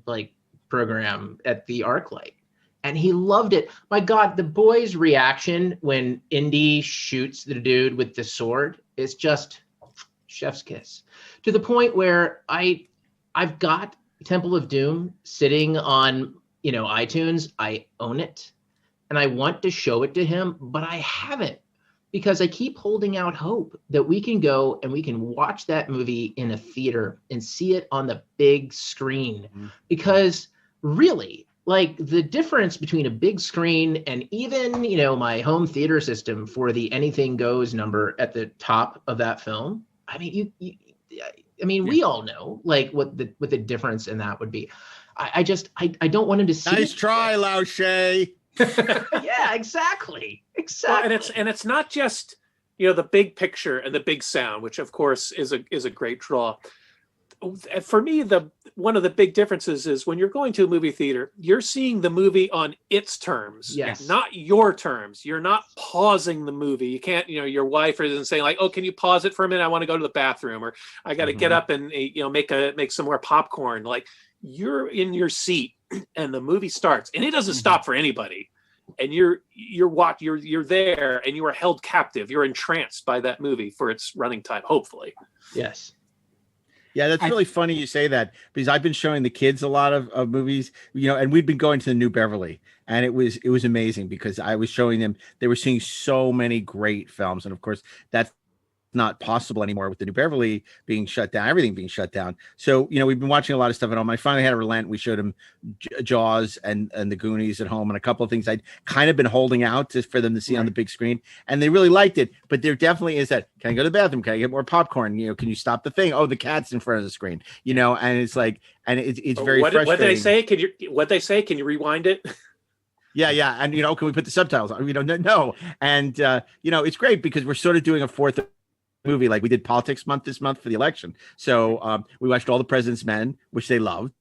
like program at the ArcLight. and he loved it. My God, the boy's reaction when Indy shoots the dude with the sword is just chef's kiss, to the point where I've got Temple of Doom sitting on, iTunes. I own it and I want to show it to him, but I haven't, because I keep holding out hope that we can go and we can watch that movie in a theater and see it on the big screen. Mm-hmm. Because really, like, the difference between a big screen and even, my home theater system for the anything goes number at the top of that film. I mean, we all know like what the difference in that would be. I don't want him to see. Nice try, Lao Shay. Yeah, exactly. Well, and it's not just the big picture and the big sound, which of course is a great draw. For me, one of the big differences is when you're going to a movie theater, you're seeing the movie on its terms, yes, not your terms. You're not pausing the movie. You can't, your wife isn't saying like, "Oh, can you pause it for a minute? I want to go to the bathroom," or "I got to get up and make some more popcorn." Like, you're in your seat and the movie starts, and it doesn't stop for anybody. And you're there, and you are held captive. You're entranced by that movie for its running time, hopefully. Yes. Yeah, that's really funny you say that, because I've been showing the kids a lot of movies, and we've been going to the New Beverly, and it was amazing because I was showing them, they were seeing so many great films. And of course, that's not possible anymore with the New Beverly being shut down, everything being shut down. So, we've been watching a lot of stuff at home. I finally had to relent. We showed them Jaws and the Goonies at home, and a couple of things I'd kind of been holding out for them to see on the big screen, and they really liked it. But there definitely is that, can I go to the bathroom? Can I get more popcorn? Can you stop the thing? Oh, the cat's in front of the screen, and it's like, and it's very frustrating. What they say? Can you rewind it? Yeah. And, can we put the subtitles on? No. And, it's great because we're sort of doing a fourth movie, like we did Politics Month this month for the election. So we watched All the President's Men, which they loved.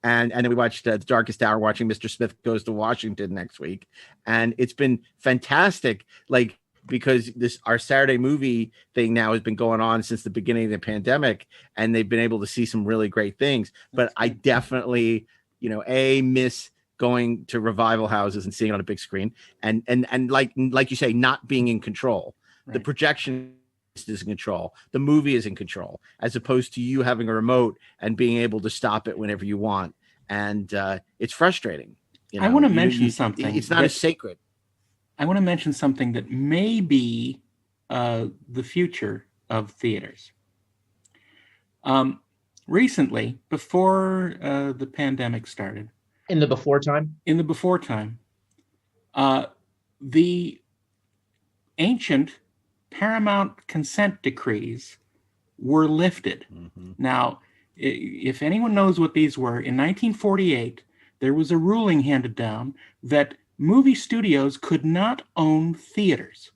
And then we watched The Darkest Hour, watching Mr. Smith Goes to Washington next week. And it's been fantastic, like, because our Saturday movie thing now has been going on since the beginning of the pandemic, and they've been able to see some really great things. But I definitely, miss going to revival houses and seeing it on a big screen, and like you say, not being in control. Right. The projection is in control, the movie is in control, as opposed to you having a remote and being able to stop it whenever you want. And it's frustrating. I want to mention something. It's not as sacred. I want to mention something that may be the future of theaters. Recently, before the pandemic started, in the before time, the ancient Paramount consent decrees were lifted. Mm-hmm. Now, if anyone knows what these were, in 1948, there was a ruling handed down that movie studios could not own theaters,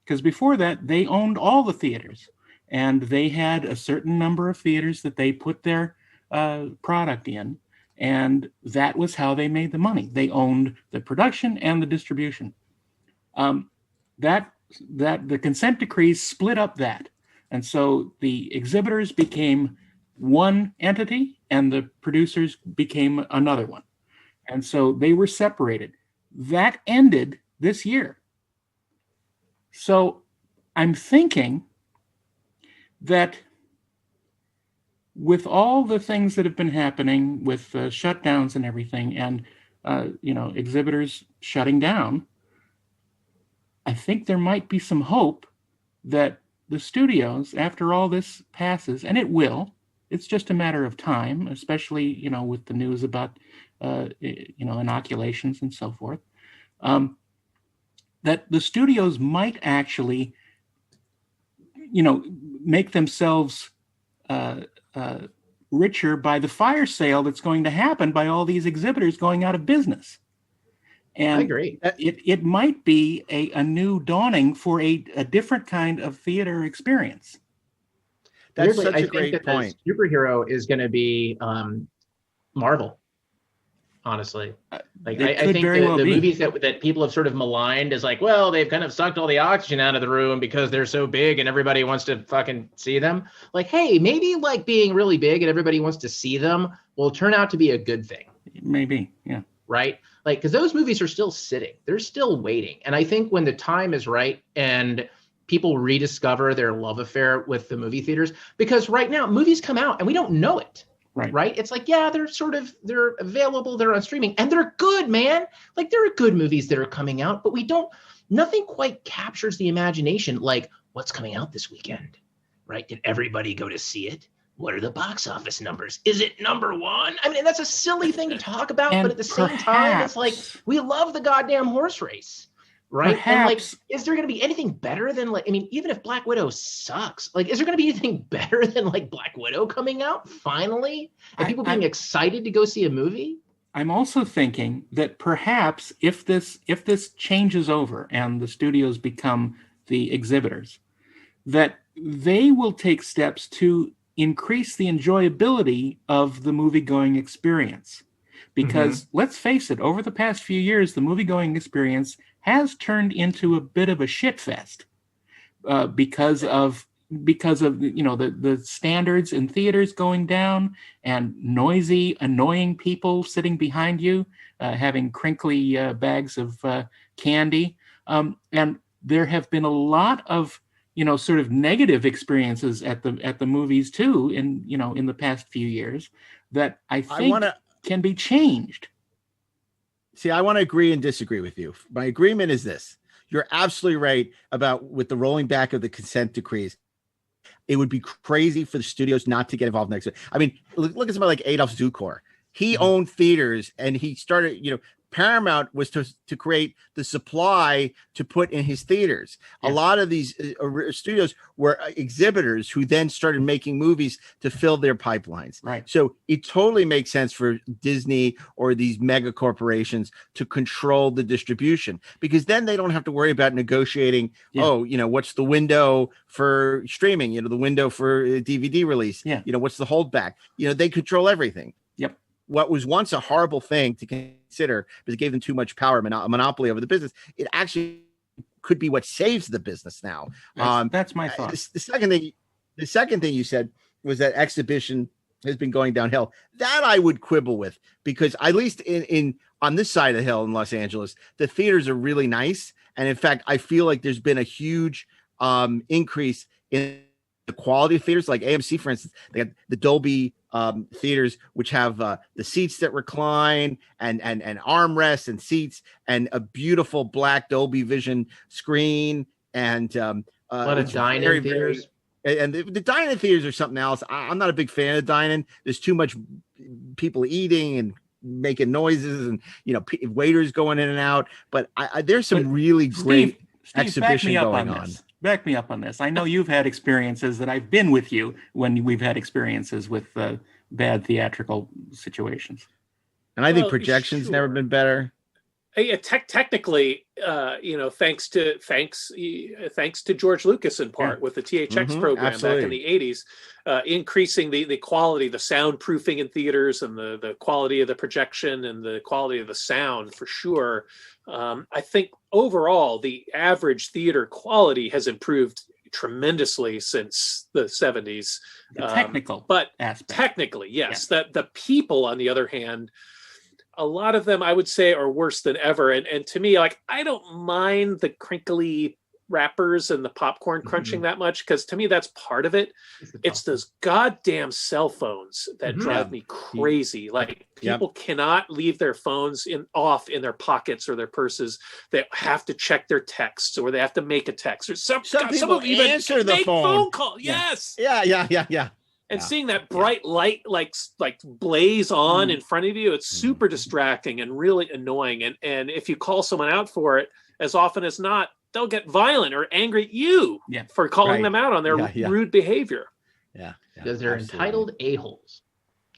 because before that, they owned all the theaters, and they had a certain number of theaters that they put their product in, and that was how they made the money. They owned the production and the distribution. That the consent decrees split up that. And so the exhibitors became one entity and the producers became another one. And so they were separated. That ended this year. So I'm thinking that with all the things that have been happening with shutdowns and everything, and exhibitors shutting down, I think there might be some hope that the studios, after all this passes, and it will, it's just a matter of time, especially, with the news about, inoculations and so forth, that the studios might actually, make themselves richer by the fire sale that's going to happen by all these exhibitors going out of business. And I agree. It might be a new dawning for a different kind of theater experience. That's such a great point. The superhero is going to be Marvel. Honestly, I think the movies that people have sort of maligned is like, well, they've kind of sucked all the oxygen out of the room because they're so big and everybody wants to fucking see them. Like, hey, maybe like being really big and everybody wants to see them will turn out to be a good thing. Maybe, yeah. right? Like, because those movies are still sitting, they're still waiting. And I think when the time is right and people rediscover their love affair with the movie theaters, because right now movies come out and we don't know it. Right. It's like, yeah, they're available, they're on streaming, and they're good, man. Like, there are good movies that are coming out, but nothing quite captures the imagination like what's coming out this weekend, right? Did everybody go to see it? What are the box office numbers? Is it number one? I mean, that's a silly thing to talk about, but at the same time, it's like, we love the goddamn horse race. Right. And like, is there going to be anything better than like, I mean, even if Black Widow sucks, like, is there going to be anything better than like Black Widow coming out finally? And people being excited to go see a movie? I'm also thinking that perhaps if this changes over and the studios become the exhibitors, that they will take steps to increase the enjoyability of the movie-going experience. Because let's face it, over the past few years, the movie-going experience has turned into a bit of a shit fest because of the standards in theaters going down and noisy, annoying people sitting behind you, having crinkly bags of candy, and there have been a lot of sort of negative experiences at the movies too in the past few years that I think can be changed. See, I want to agree and disagree with you. My agreement is this. You're absolutely right about with the rolling back of the consent decrees. It would be crazy for the studios not to get involved next. I mean, look at somebody like Adolf Zukor. He owned theaters and he started, Paramount was to create the supply to put in his theaters. Yeah. A lot of these studios were exhibitors who then started making movies to fill their pipelines. Right. So it totally makes sense for Disney or these mega corporations to control the distribution, because then they don't have to worry about negotiating. Yeah. What's the window for streaming? The window for DVD release. Yeah. What's the holdback? They control everything. Yep. What was once a horrible thing to consider because it gave them too much power, a monopoly over the business, it actually could be what saves the business now. That's my thought. The second thing you said was that exhibition has been going downhill. That I would quibble with, because at least in on this side of the hill in Los Angeles, the theaters are really nice. And in fact, I feel like there's been a huge increase in the quality of theaters. Like AMC, for instance, they got the Dolby theaters, which have the seats that recline and armrests and seats and a beautiful black Dolby Vision screen and a lot of dine-in theaters. And the dine-in theaters are something else. I'm not a big fan of dine-in. There's too much people eating and making noises and waiters going in and out. But there's some really great exhibition going on. Back me up on this. I know you've had experiences that I've been with you when we've had experiences with bad theatrical situations. And I think projection's never been better. Yeah, technically, thanks to George Lucas in part with the THX program back in the 80s, increasing the quality, the soundproofing in theaters and the quality of the projection and the quality of the sound for sure. I think overall, the average theater quality has improved tremendously since the 70s. The technical aspect. Technically, yes. Yeah. The people, on the other hand, a lot of them, I would say, are worse than ever. And to me, like, I don't mind the crinkly wrappers and the popcorn crunching that much, because to me, that's part of it. It's those goddamn cell phones that drive me crazy. Like, people cannot leave their phones off in their pockets or their purses. They have to check their texts, or they have to make a text, or some people even answer the phone call. Yes. Yeah. And seeing that bright light like blaze on in front of you, it's super distracting and really annoying. And if you call someone out for it, as often as not, they'll get violent or angry at you for calling them out on their rude behavior. Yeah. Because they're entitled a-holes.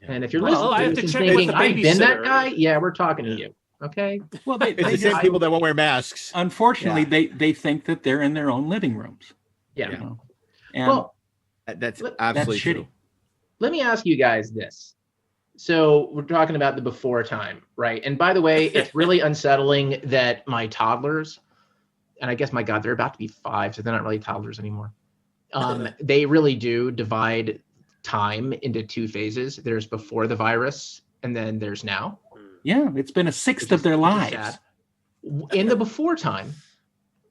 Yeah. And if you're listening I have to to this check and with thinking, the I've been that babysitter. guy, yeah, we're talking to you. Okay. Well, It's the same people that won't wear masks. Unfortunately, they think that they're in their own living rooms. Yeah. And well, that's absolutely true. Let me ask you guys this. So we're talking about the before time, right? And by the way, it's really unsettling that my toddlers, and I guess, my God, they're about to be 5, so they're not really toddlers anymore. They really do divide time into 2 phases. There's before the virus, and then there's now. Yeah, it's been a sixth of their which is lives. sad. In the before time,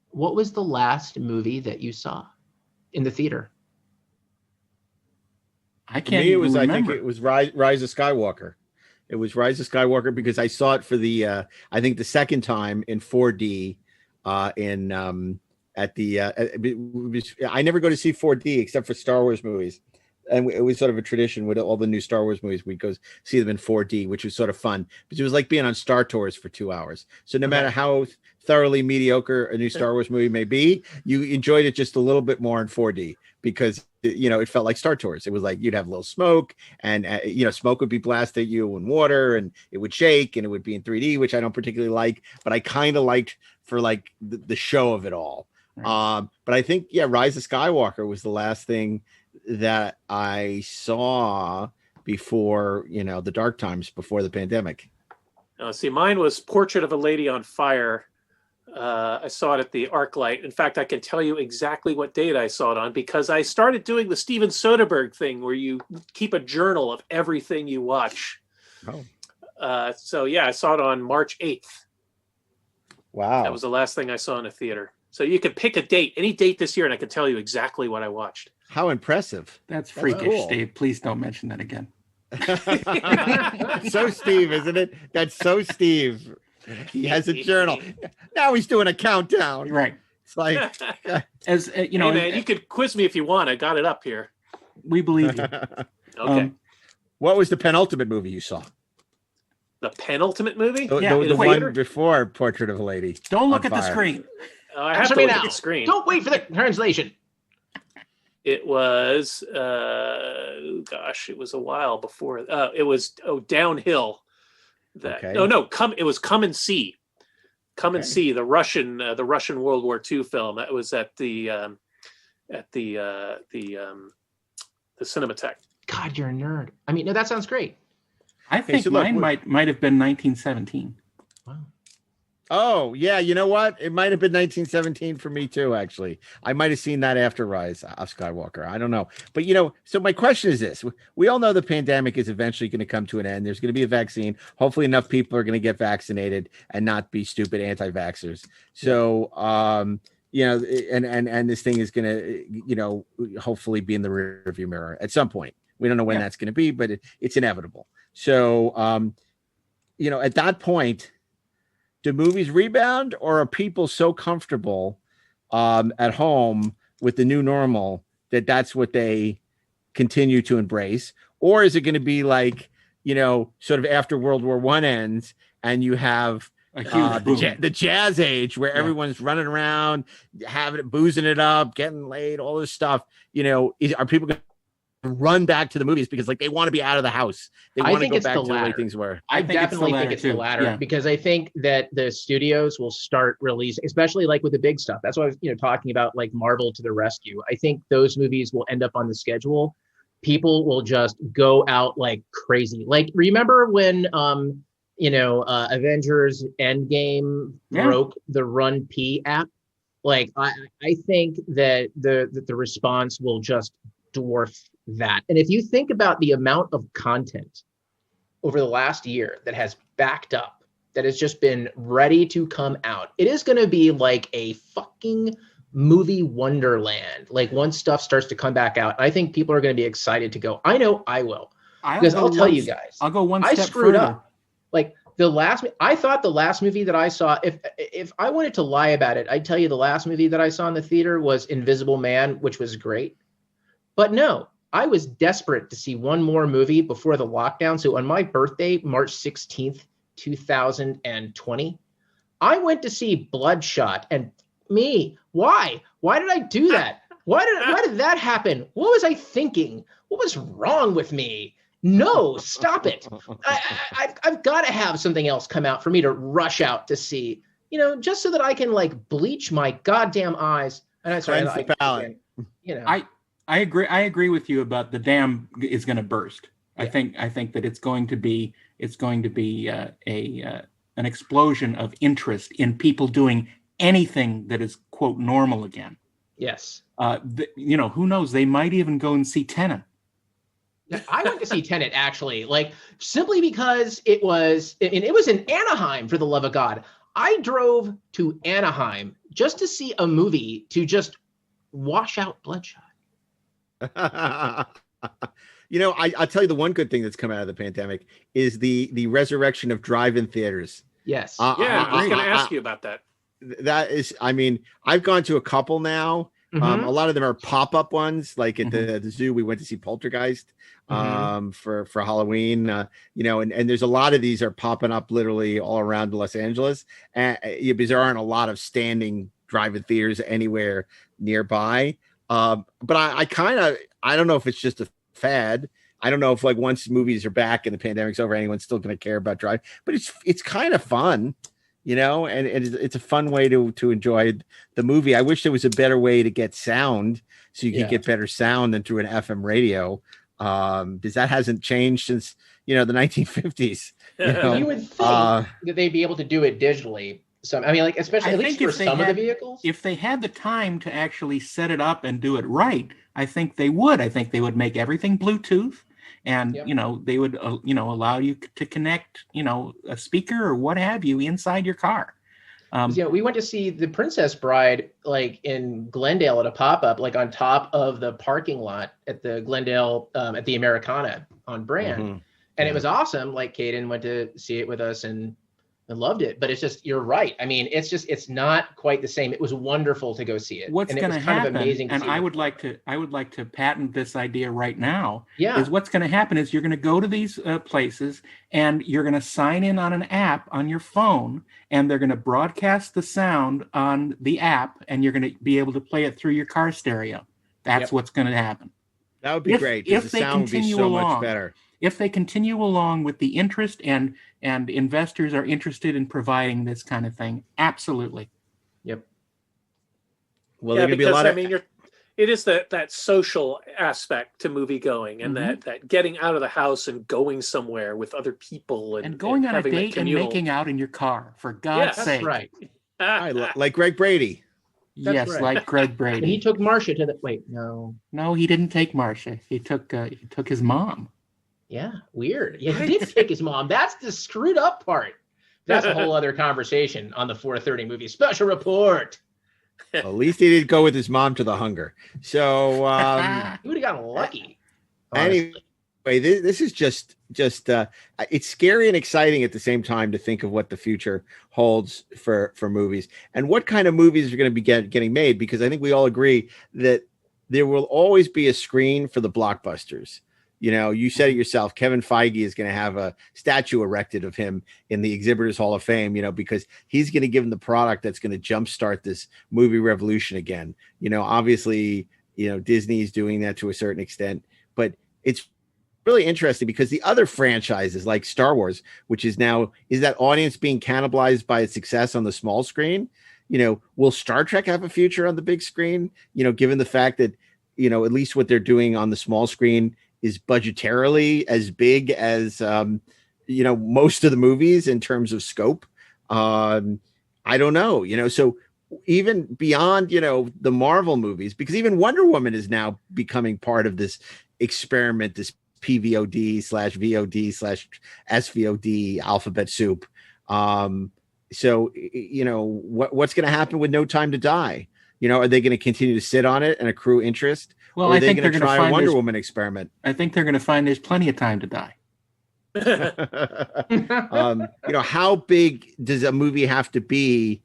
what was the last movie that you saw in the theater? I For can't me, it even was remember. I think it was Rise of Skywalker. It was Rise of Skywalker because I saw it for the I think the second time in 4D at the I never go to see 4D except for Star Wars movies. And it was sort of a tradition with all the new Star Wars movies. We'd go see them in 4D, which was sort of fun. But it was like being on Star Tours for 2 hours. So no matter how thoroughly mediocre a new Star Wars movie may be, you enjoyed it just a little bit more in 4D because, it felt like Star Tours. It was like you'd have a little smoke and, smoke would be blasted at you in water and it would shake and it would be in 3D, which I don't particularly like. But I kind of liked for like the show of it all. Right. But I think, Rise of Skywalker was the last thing that I saw before, the dark times before the pandemic. See, mine was Portrait of a Lady on Fire. I saw it at the ArcLight. In fact, I can tell you exactly what date I saw it on because I started doing the Steven Soderbergh thing where you keep a journal of everything you watch. Oh. I saw it on March 8th. Wow. That was the last thing I saw in a theater. So you can pick a date, any date this year, and I can tell you exactly what I watched. How impressive. That's freakish, cool. Steve. Please don't mention that again. So Steve, isn't it? That's so Steve. He has a journal. Now he's doing a countdown. Right. It's like, as hey man, you could quiz me if you want. I got it up here. We believe you. Okay. What was the penultimate movie you saw? The penultimate movie? The one before Portrait of a Lady. Don't look at the screen. I have to look at the screen. Don't wait for the translation. It was, it was a while before. It was Downhill. It was Come and See. Come and See, the Russian World War II film. That was at the Cinematheque. God, you're a nerd. I mean, no, that sounds great. I think mine might have been 1917. Wow. Oh, yeah. You know what? It might have been 1917 for me, too, actually. I might have seen that after Rise of Skywalker. I don't know. But, so my question is this. We all know the pandemic is eventually going to come to an end. There's going to be a vaccine. Hopefully enough people are going to get vaccinated and not be stupid anti-vaxxers. So, and this thing is going to, hopefully be in the rearview mirror at some point. We don't know when that's going to be, but it's inevitable. So, at that point, do movies rebound, or are people so comfortable at home with the new normal that that's what they continue to embrace? Or is it going to be like, sort of after World War I ends and you have the jazz age where everyone's running around, having it, boozing it up, getting laid, all this stuff? Are people going to run back to the movies because they want to be out of the house? They want to go back to the way things were. I definitely think it's the latter because I think that the studios will start releasing, especially with the big stuff. That's what I was talking about, like Marvel to the rescue. I think those movies will end up on the schedule. People will just go out like crazy. Remember when Avengers Endgame broke the Run P app? I think that the response will just dwarf that. And if you think about the amount of content over the last year that has backed up, that has just been ready to come out, it is going to be like a fucking movie wonderland. Once stuff starts to come back out, I think people are going to be excited to go. I know I will. Because I'll tell you guys, I'll go one step screwed further. up. I thought the last movie that I saw, if I wanted to lie about it, I'd tell you the last movie that I saw in the theater was Invisible Man, which was great. But no, I was desperate to see one more movie before the lockdown. So on my birthday, March 16th, 2020, I went to see Bloodshot. And why? Why did I do that? Why did that happen? What was I thinking? What was wrong with me? No, stop it. I've got to have something else come out for me to rush out to see, just so that I can bleach my goddamn eyes. And I'm sorry, I agree with you about the dam is going to burst. Yeah. I think that it's going to be an explosion of interest in people doing anything that is, quote, normal again. Yes. Who knows? They might even go and see Tenet. I went to see Tenet actually, like simply because it was in Anaheim, for the love of God. I drove to Anaheim just to see a movie to just wash out Bloodshot. I'll tell you the one good thing that's come out of the pandemic is the resurrection of drive-in theaters. Yes. Yeah, I was going to ask you about that. That is, I mean, I've gone to a couple now. A lot of them are pop-up ones, like at the zoo. We went to see Poltergeist for Halloween, and there's a lot of these are popping up literally all around Los Angeles, because there aren't a lot of standing drive-in theaters anywhere nearby. But I don't know if it's just a fad. I don't know if like once movies are back and the pandemic's over, anyone's still going to care about drive. But it's kind of fun. And it's a fun way to enjoy the movie. I wish there was a better way to get sound so you could get better sound than through an FM radio, because that hasn't changed since, the 1950s. You would think that they'd be able to do it digitally. So, I mean, like, especially at least for some of the vehicles. If they had the time to actually set it up and do it right, I think they would. I think they would make everything Bluetooth. And, they would, allow you to connect, a speaker or what have you inside your car. We went to see The Princess Bride, like in Glendale at a pop-up, like on top of the parking lot at the Glendale, at the Americana on Brand. And it was awesome. Like Caden went to see it with us and loved it. But it's just, you're right. I mean, it's not quite the same. It was wonderful to go see it. What's going to happen, amazing and I would like to patent this idea right now, Yeah. is what's going to happen is you're going to go to these places and you're going to sign in on an app on your phone, and they're going to broadcast the sound on the app, and you're going to be able to play it through your car stereo. That's what's going to happen. That would be great. If the sound would be so much better. If they continue along with the interest and investors are interested in providing this kind of thing, absolutely. Yep. Well, there's going to be a lot of. It is that social aspect to movie going, and that getting out of the house and going somewhere with other people and going on a having date and making out in your car, for God's sake. That's I right. like Greg Brady. Yes, right. like Greg Brady. And he took Marcia to the. Wait, no. No, he didn't take Marcia. He took his mom. Yeah, weird. Yeah, he did take his mom. That's the screwed up part. That's a whole other conversation on the 4:30 movie special report. At least he didn't go with his mom to the Hunger. So he would have gotten lucky. Honestly. Anyway, this is just it's scary and exciting at the same time to think of what the future holds for movies and what kind of movies are going to be getting made, because I think we all agree that there will always be a screen for the blockbusters. You said it yourself. Kevin Feige is going to have a statue erected of him in the Exhibitors Hall of Fame, because he's going to give him the product that's going to jumpstart this movie revolution again. Obviously, Disney's doing that to a certain extent, but it's really interesting because the other franchises like Star Wars, which is that audience being cannibalized by its success on the small screen? Will Star Trek have a future on the big screen? Given the fact that, at least what they're doing on the small screen is budgetarily as big as most of the movies in terms of scope. I don't know, so even beyond the Marvel movies, because even Wonder Woman is now becoming part of this experiment, this PVOD/VOD/SVOD alphabet soup. So what's going to happen with No Time to Die? Are they going to continue to sit on it and accrue interest? Well, or are I they think going to try a Wonder Woman experiment? I think they're going to find there's plenty of time to die. How big does a movie have to be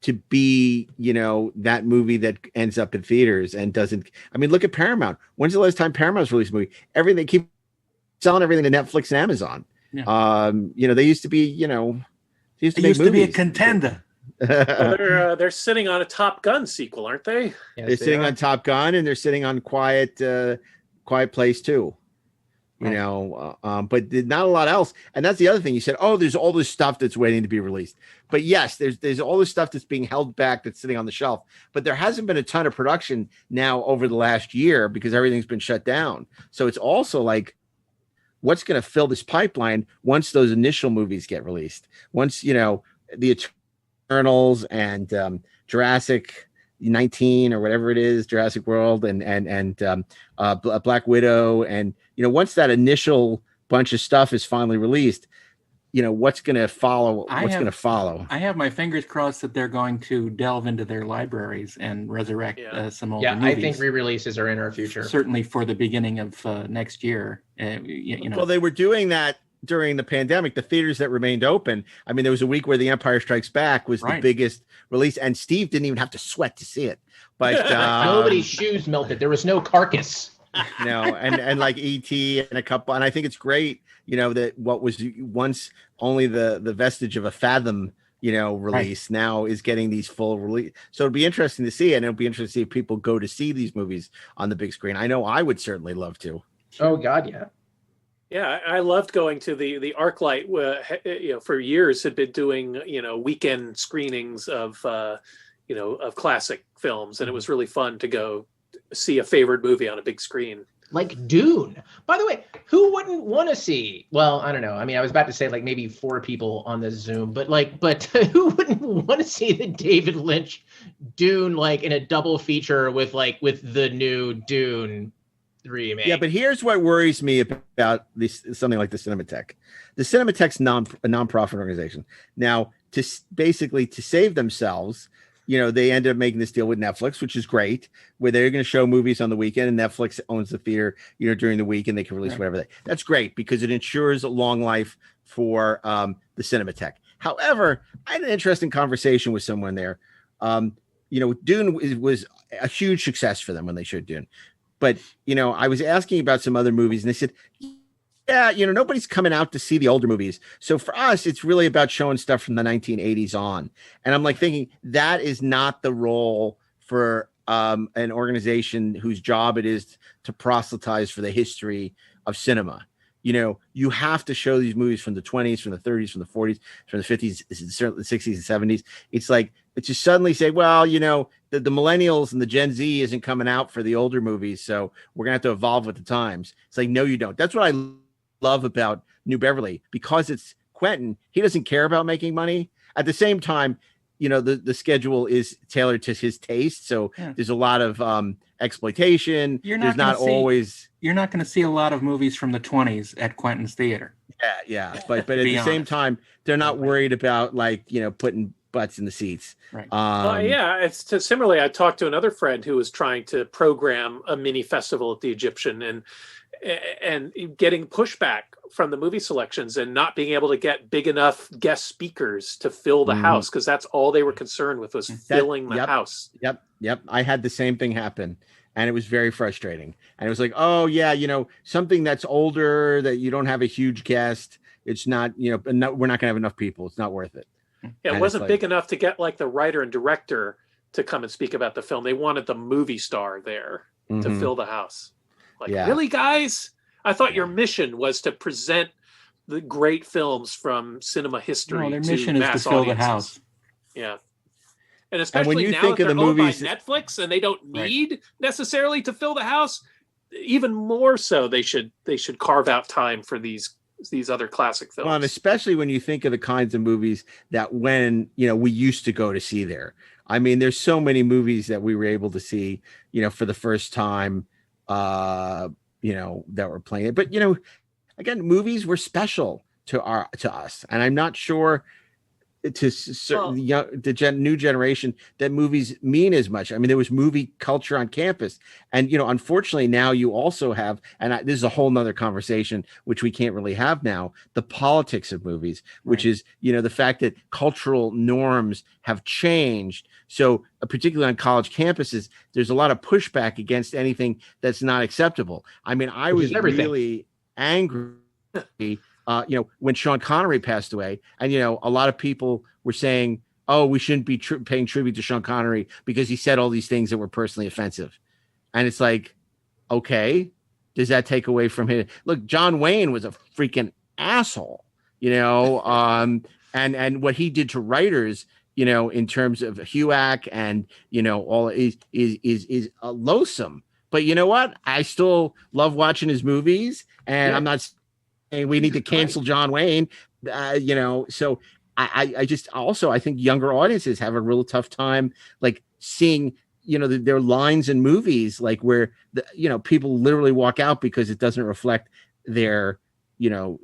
that movie that ends up in theaters and doesn't? I mean, look at Paramount. When's the last time Paramount's released a movie? Everything, they keep selling everything to Netflix and Amazon. Yeah. They used to be, they used to be a contender. Well, they're sitting on a Top Gun sequel, aren't they? Yes, they're sitting on Top Gun, and they're sitting on Quiet Place too. But not a lot else. And that's the other thing. You said, oh, there's all this stuff that's waiting to be released. But yes, there's all this stuff that's being held back that's sitting on the shelf. But there hasn't been a ton of production now over the last year because everything's been shut down. So it's also like, what's going to fill this pipeline once those initial movies get released? Once, the Eternals and Jurassic 19 or whatever it is, Jurassic World and Black Widow, and once that initial bunch of stuff is finally released, what's going to follow? I have my fingers crossed that they're going to delve into their libraries and resurrect some older movies. I think re-releases are in our future. Certainly for the beginning of next year. Well, they were doing that during the pandemic. The theaters that remained open. I mean, there was a week where The Empire Strikes Back was the biggest release, and Steve didn't even have to sweat to see it. But nobody's shoes melted. There was no carcass. And like E.T. and a couple, and I think it's great, that what was once only the vestige of a Fathom, release now is getting these full release. So it'll be interesting to see, and it'll be interesting to see if people go to see these movies on the big screen. I know I would certainly love to. Oh God, yeah. Yeah, I loved going to the ArcLight. For years had been doing weekend screenings of classic films, and it was really fun to go see a favorite movie on a big screen. Like Dune. By the way, who wouldn't want to see? Well, I don't know. I mean, I was about to say like maybe 4 people on this Zoom, but who wouldn't want to see the David Lynch Dune in a double feature with the new Dune remake? Yeah, but here's what worries me about something like the Cinematheque. The Cinematheque's a nonprofit organization. Now, to save themselves, they ended up making this deal with Netflix, which is great, where they're going to show movies on the weekend, and Netflix owns the theater, during the week, and they can release whatever that's great because it ensures a long life for the Cinematheque. However, I had an interesting conversation with someone there. Dune was a huge success for them when they showed Dune. But, I was asking about some other movies, and they said, yeah, nobody's coming out to see the older movies. So for us, it's really about showing stuff from the 1980s on. And I'm thinking that is not the role for an organization whose job it is to proselytize for the history of cinema. You have to show these movies from the 20s, from the 30s, from the 40s, from the 50s, certainly the 60s and 70s. It's just suddenly say, well, the millennials and the Gen Z isn't coming out for the older movies, so we're gonna have to evolve with the times. It's like, no, you don't. That's what I love about New Beverly, because it's Quentin. He doesn't care about making money. At the same time, the schedule is tailored to his taste, so there's a lot of exploitation. You're not going to see a lot of movies from the 20s at Quentin's theater. Yeah, but at the same time, they're not worried about putting butts in the seats. Right. It's similarly. I talked to another friend who was trying to program a mini festival at the Egyptian, and getting pushback from the movie selections and not being able to get big enough guest speakers to fill the house, because that's all they were concerned with was filling the house. Yep. I had the same thing happen, and it was very frustrating. And it was like, oh yeah, something that's older, that you don't have a huge guest. It's not, we're not going to have enough people. It's not worth it. Yeah, it wasn't big enough to get the writer and director to come and speak about the film. They wanted the movie star there to fill the house. Really, guys? I thought your mission was to present the great films from cinema history. No, their mission is to fill the house. Yeah. And especially when you now think that of they're the owned by movies, Netflix and they don't need necessarily to fill the house, even more so they should carve out time for these other classic films. Well, and especially when you think of the kinds of movies that we used to go to see there. I mean, there's so many movies that we were able to see, for the first time, that were playing it. But, again, movies were special to us. And I'm not sure to the new generation that movies mean as much. I mean, there was movie culture on campus, and unfortunately now you also have, and this is a whole nother conversation which we can't really have now, the politics of movies, which is the fact that cultural norms have changed. So particularly on college campuses, there's a lot of pushback against anything that's not acceptable. I mean, I was really angry when Sean Connery passed away, and a lot of people were saying, oh, we shouldn't be paying tribute to Sean Connery because he said all these things that were personally offensive. And it's like, okay, does that take away from him? Look, John Wayne was a freaking asshole, and what he did to writers, in terms of HUAC and all is loathsome. But you know what? I still love watching his movies, and I'm not we need to cancel John Wayne, so I just also, I think younger audiences have a real tough time seeing there are lines in movies like where people literally walk out because it doesn't reflect their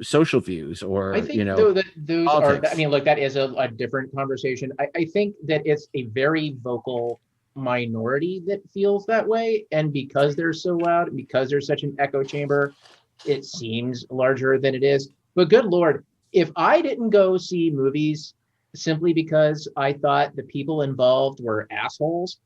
social views or I think though that those politics. are, I mean, look, that is a different conversation. I think that it's a very vocal minority that feels that way, and because they're so loud, because there's such an echo chamber, it seems larger than it is. But good Lord, if I didn't go see movies simply because I thought the people involved were assholes,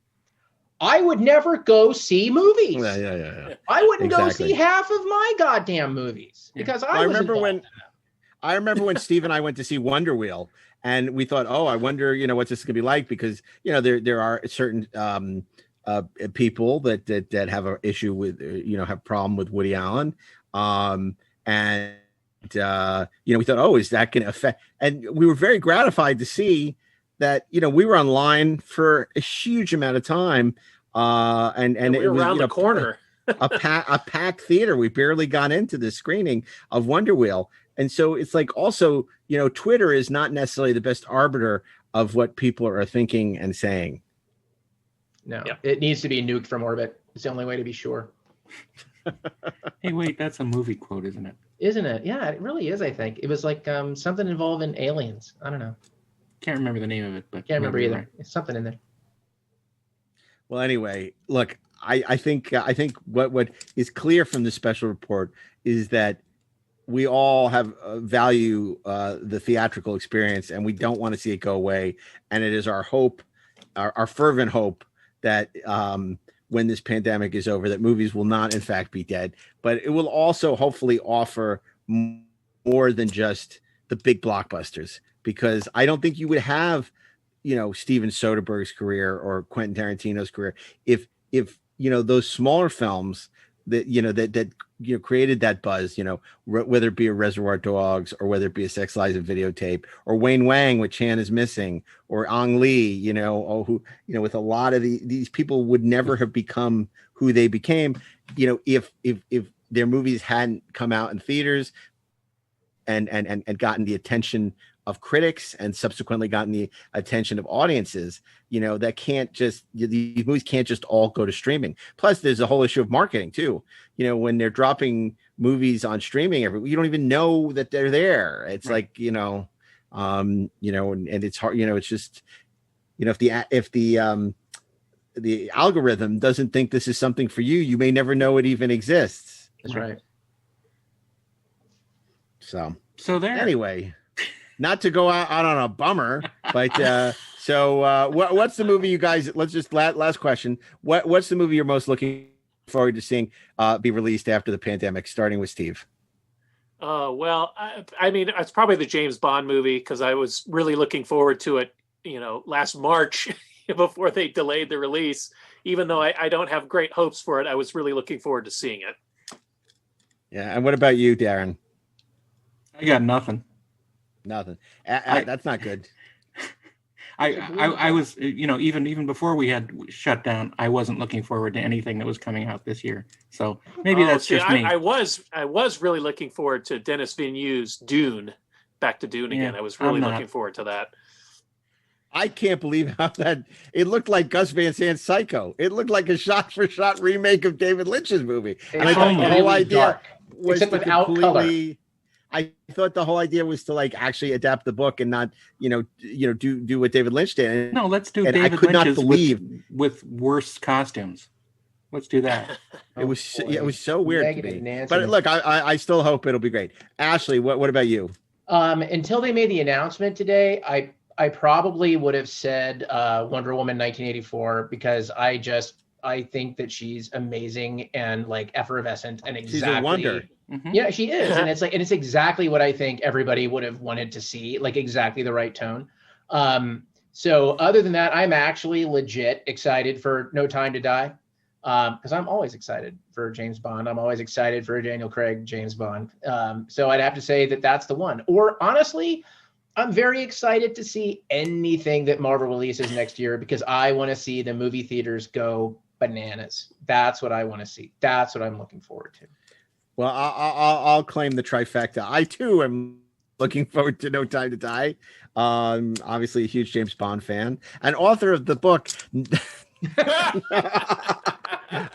I would never go see movies. Yeah. I wouldn't go Exactly. see half of my goddamn movies because I remember when Steve and I went to see Wonder Wheel, and we thought, oh, I wonder, what's this gonna be like, because there are certain people that have an issue with have a problem with Woody Allen, and we thought, oh, is that going to affect? And we were very gratified to see that we were online for a huge amount of time, and we it were was around the corner. a packed theater. We barely got into the screening of Wonder Wheel, and so it's like also Twitter is not necessarily the best arbiter of what people are thinking and saying. No, It needs to be nuked from orbit. It's the only way to be sure. Hey, wait, that's a movie quote, isn't it? Isn't it? Yeah, it really is. I think it was like something involving aliens. I don't know. Can't remember the name of it, but Can't remember maybe either. right. It's something in there. Well, anyway, look, I think what is clear from the special report is that we all have value the theatrical experience, and we don't want to see it go away. And it is our hope, our fervent hope, that when this pandemic is over, that movies will not, in fact, be dead, but it will also hopefully offer more than just the big blockbusters. Because I don't think you would have, Steven Soderbergh's career or Quentin Tarantino's career if those smaller films that that created that buzz, whether it be a Reservoir Dogs or whether it be a Sex, Lies, and Videotape, or Wayne Wang with Chan Is Missing, or Ang Lee, with a lot of these people would never have become who they became, if their movies hadn't come out in theaters and gotten the attention of critics and subsequently gotten the attention of audiences. That can't just, these movies can't just all go to streaming. Plus there's a whole issue of marketing too. When they're dropping movies on streaming, you don't even know that they're there. It's right. Like, and it's hard, it's just, if the algorithm doesn't think this is something for you, you may never know it even exists. That's right. So there. Anyway, not to go out on a bummer, but what's the movie you guys? Let's just last question. What's the movie you're most looking forward to seeing be released after the pandemic? Starting with Steve. Well, I mean, it's probably the James Bond movie, because I was really looking forward to it, last March before they delayed the release. Even though I don't have great hopes for it, I was really looking forward to seeing it. Yeah, and what about you, Darren? I got nothing. Nothing. That's not good. I was, even before we had shut down, I wasn't looking forward to anything that was coming out this year. So maybe that's just me. I was really looking forward to Denis Villeneuve's Dune. Back to Dune again. I was really looking forward to that. I can't believe how it looked like Gus Van Sant's Psycho. It looked like a shot-for-shot remake of David Lynch's movie. And I thought the whole idea was without completely color. I thought the whole idea was to actually adapt the book and not, do what David Lynch did. No, let's do David Lynch's with worse costumes. Let's do that. It was so weird to me. Nancy. But look, I still hope it'll be great. Ashley, what about you? Until they made the announcement today, I probably would have said Wonder Woman 1984, because I think that she's amazing and effervescent and exactly. She's a wonder. Mm-hmm. Yeah, she is, and it's exactly what I think everybody would have wanted to see, exactly the right tone. So other than that, I'm actually legit excited for No Time to Die, because I'm always excited for James Bond. I'm always excited for Daniel Craig James Bond. So I'd have to say that that's the one. Or honestly, I'm very excited to see anything that Marvel releases next year, because I want to see the movie theaters go bananas. That's what I want to see. That's what I'm looking forward to. Well, I'll claim the trifecta. I too am looking forward to No Time to Die. Obviously a huge James Bond fan and author of the book you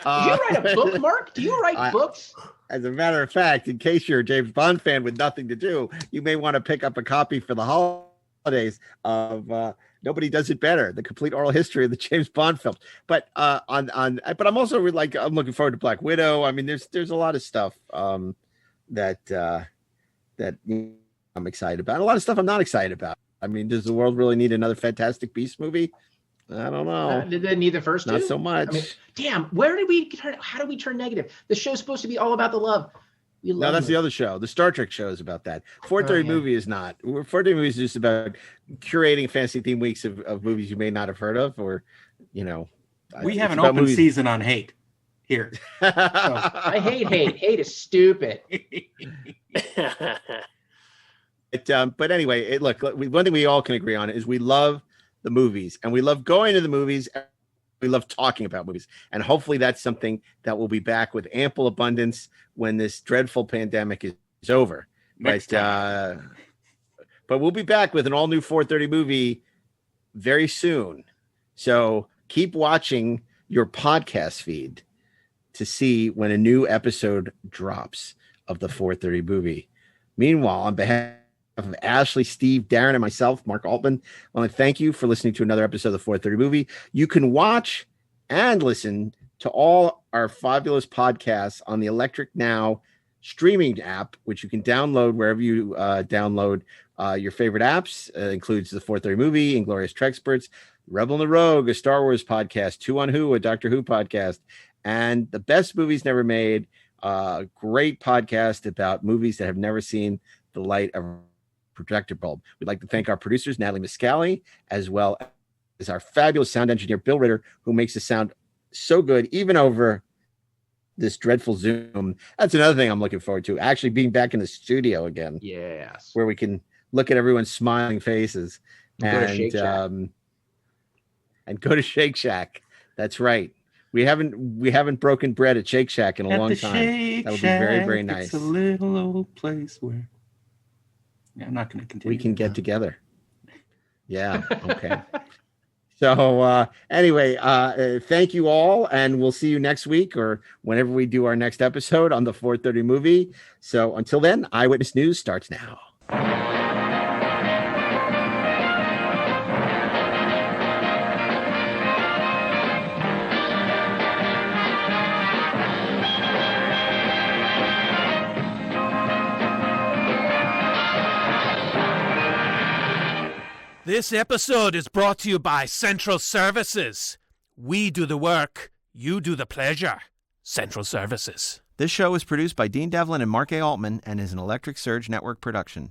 write a book, Mark? Do you write books? As a matter of fact, in case you're a James Bond fan with nothing to do, you may want to pick up a copy for the holidays of Nobody Does It Better: The Complete Oral History of the James Bond Films. But but I'm also I'm looking forward to Black Widow. I mean, there's a lot of stuff that I'm excited about. A lot of stuff I'm not excited about. I mean, does the world really need another Fantastic Beasts movie? I don't know. Did they need the first two? Not so much. I mean, damn, where did we turn? How do we turn negative? The show's supposed to be all about the love. No, that's the other show. The Star Trek show is about that. 430 movie is not. 430 movie is just about curating fantasy theme weeks of movies you may not have heard of, or we have an open season on hate here. So. I hate hate. Hate is stupid. But anyway, look, one thing we all can agree on is we love the movies, and we love going to the movies. We love talking about movies, and hopefully that's something that will be back with ample abundance when this dreadful pandemic is over. But we'll be back with an all new 430 movie very soon. So keep watching your podcast feed to see when a new episode drops of the 430 movie. Meanwhile, on behalf of Ashley, Steve, Darren, and myself, Mark Altman, I want to thank you for listening to another episode of the 430 movie. You can watch and listen to all our fabulous podcasts on the Electric Now streaming app, which you can download wherever you download your favorite apps. Includes the 430 movie, Inglorious Trexperts, Rebel and the Rogue, a Star Wars podcast, Two on Who, a Doctor Who podcast, and The Best Movies Never Made, a great podcast about movies that have never seen the light of projector bulb. We'd like to thank our producers, Natalie Miscali, as well as our fabulous sound engineer, Bill Ritter, who makes the sound so good, even over this dreadful Zoom. That's another thing I'm looking forward to, actually being back in the studio again. Yes. Where we can look at everyone's smiling faces and go to Shake Shack. That's right. We haven't broken bread at Shake Shack in a long time. That would be very, very nice. It's a little old place where I'm not going to continue. We can get together. Yeah. Okay. So anyway, thank you all, and we'll see you next week or whenever we do our next episode on the 430 movie. So until then, Eyewitness News starts now. This episode is brought to you by Central Services. We do the work, you do the pleasure. Central Services. This show is produced by Dean Devlin and Mark A. Altman and is an Electric Surge Network production.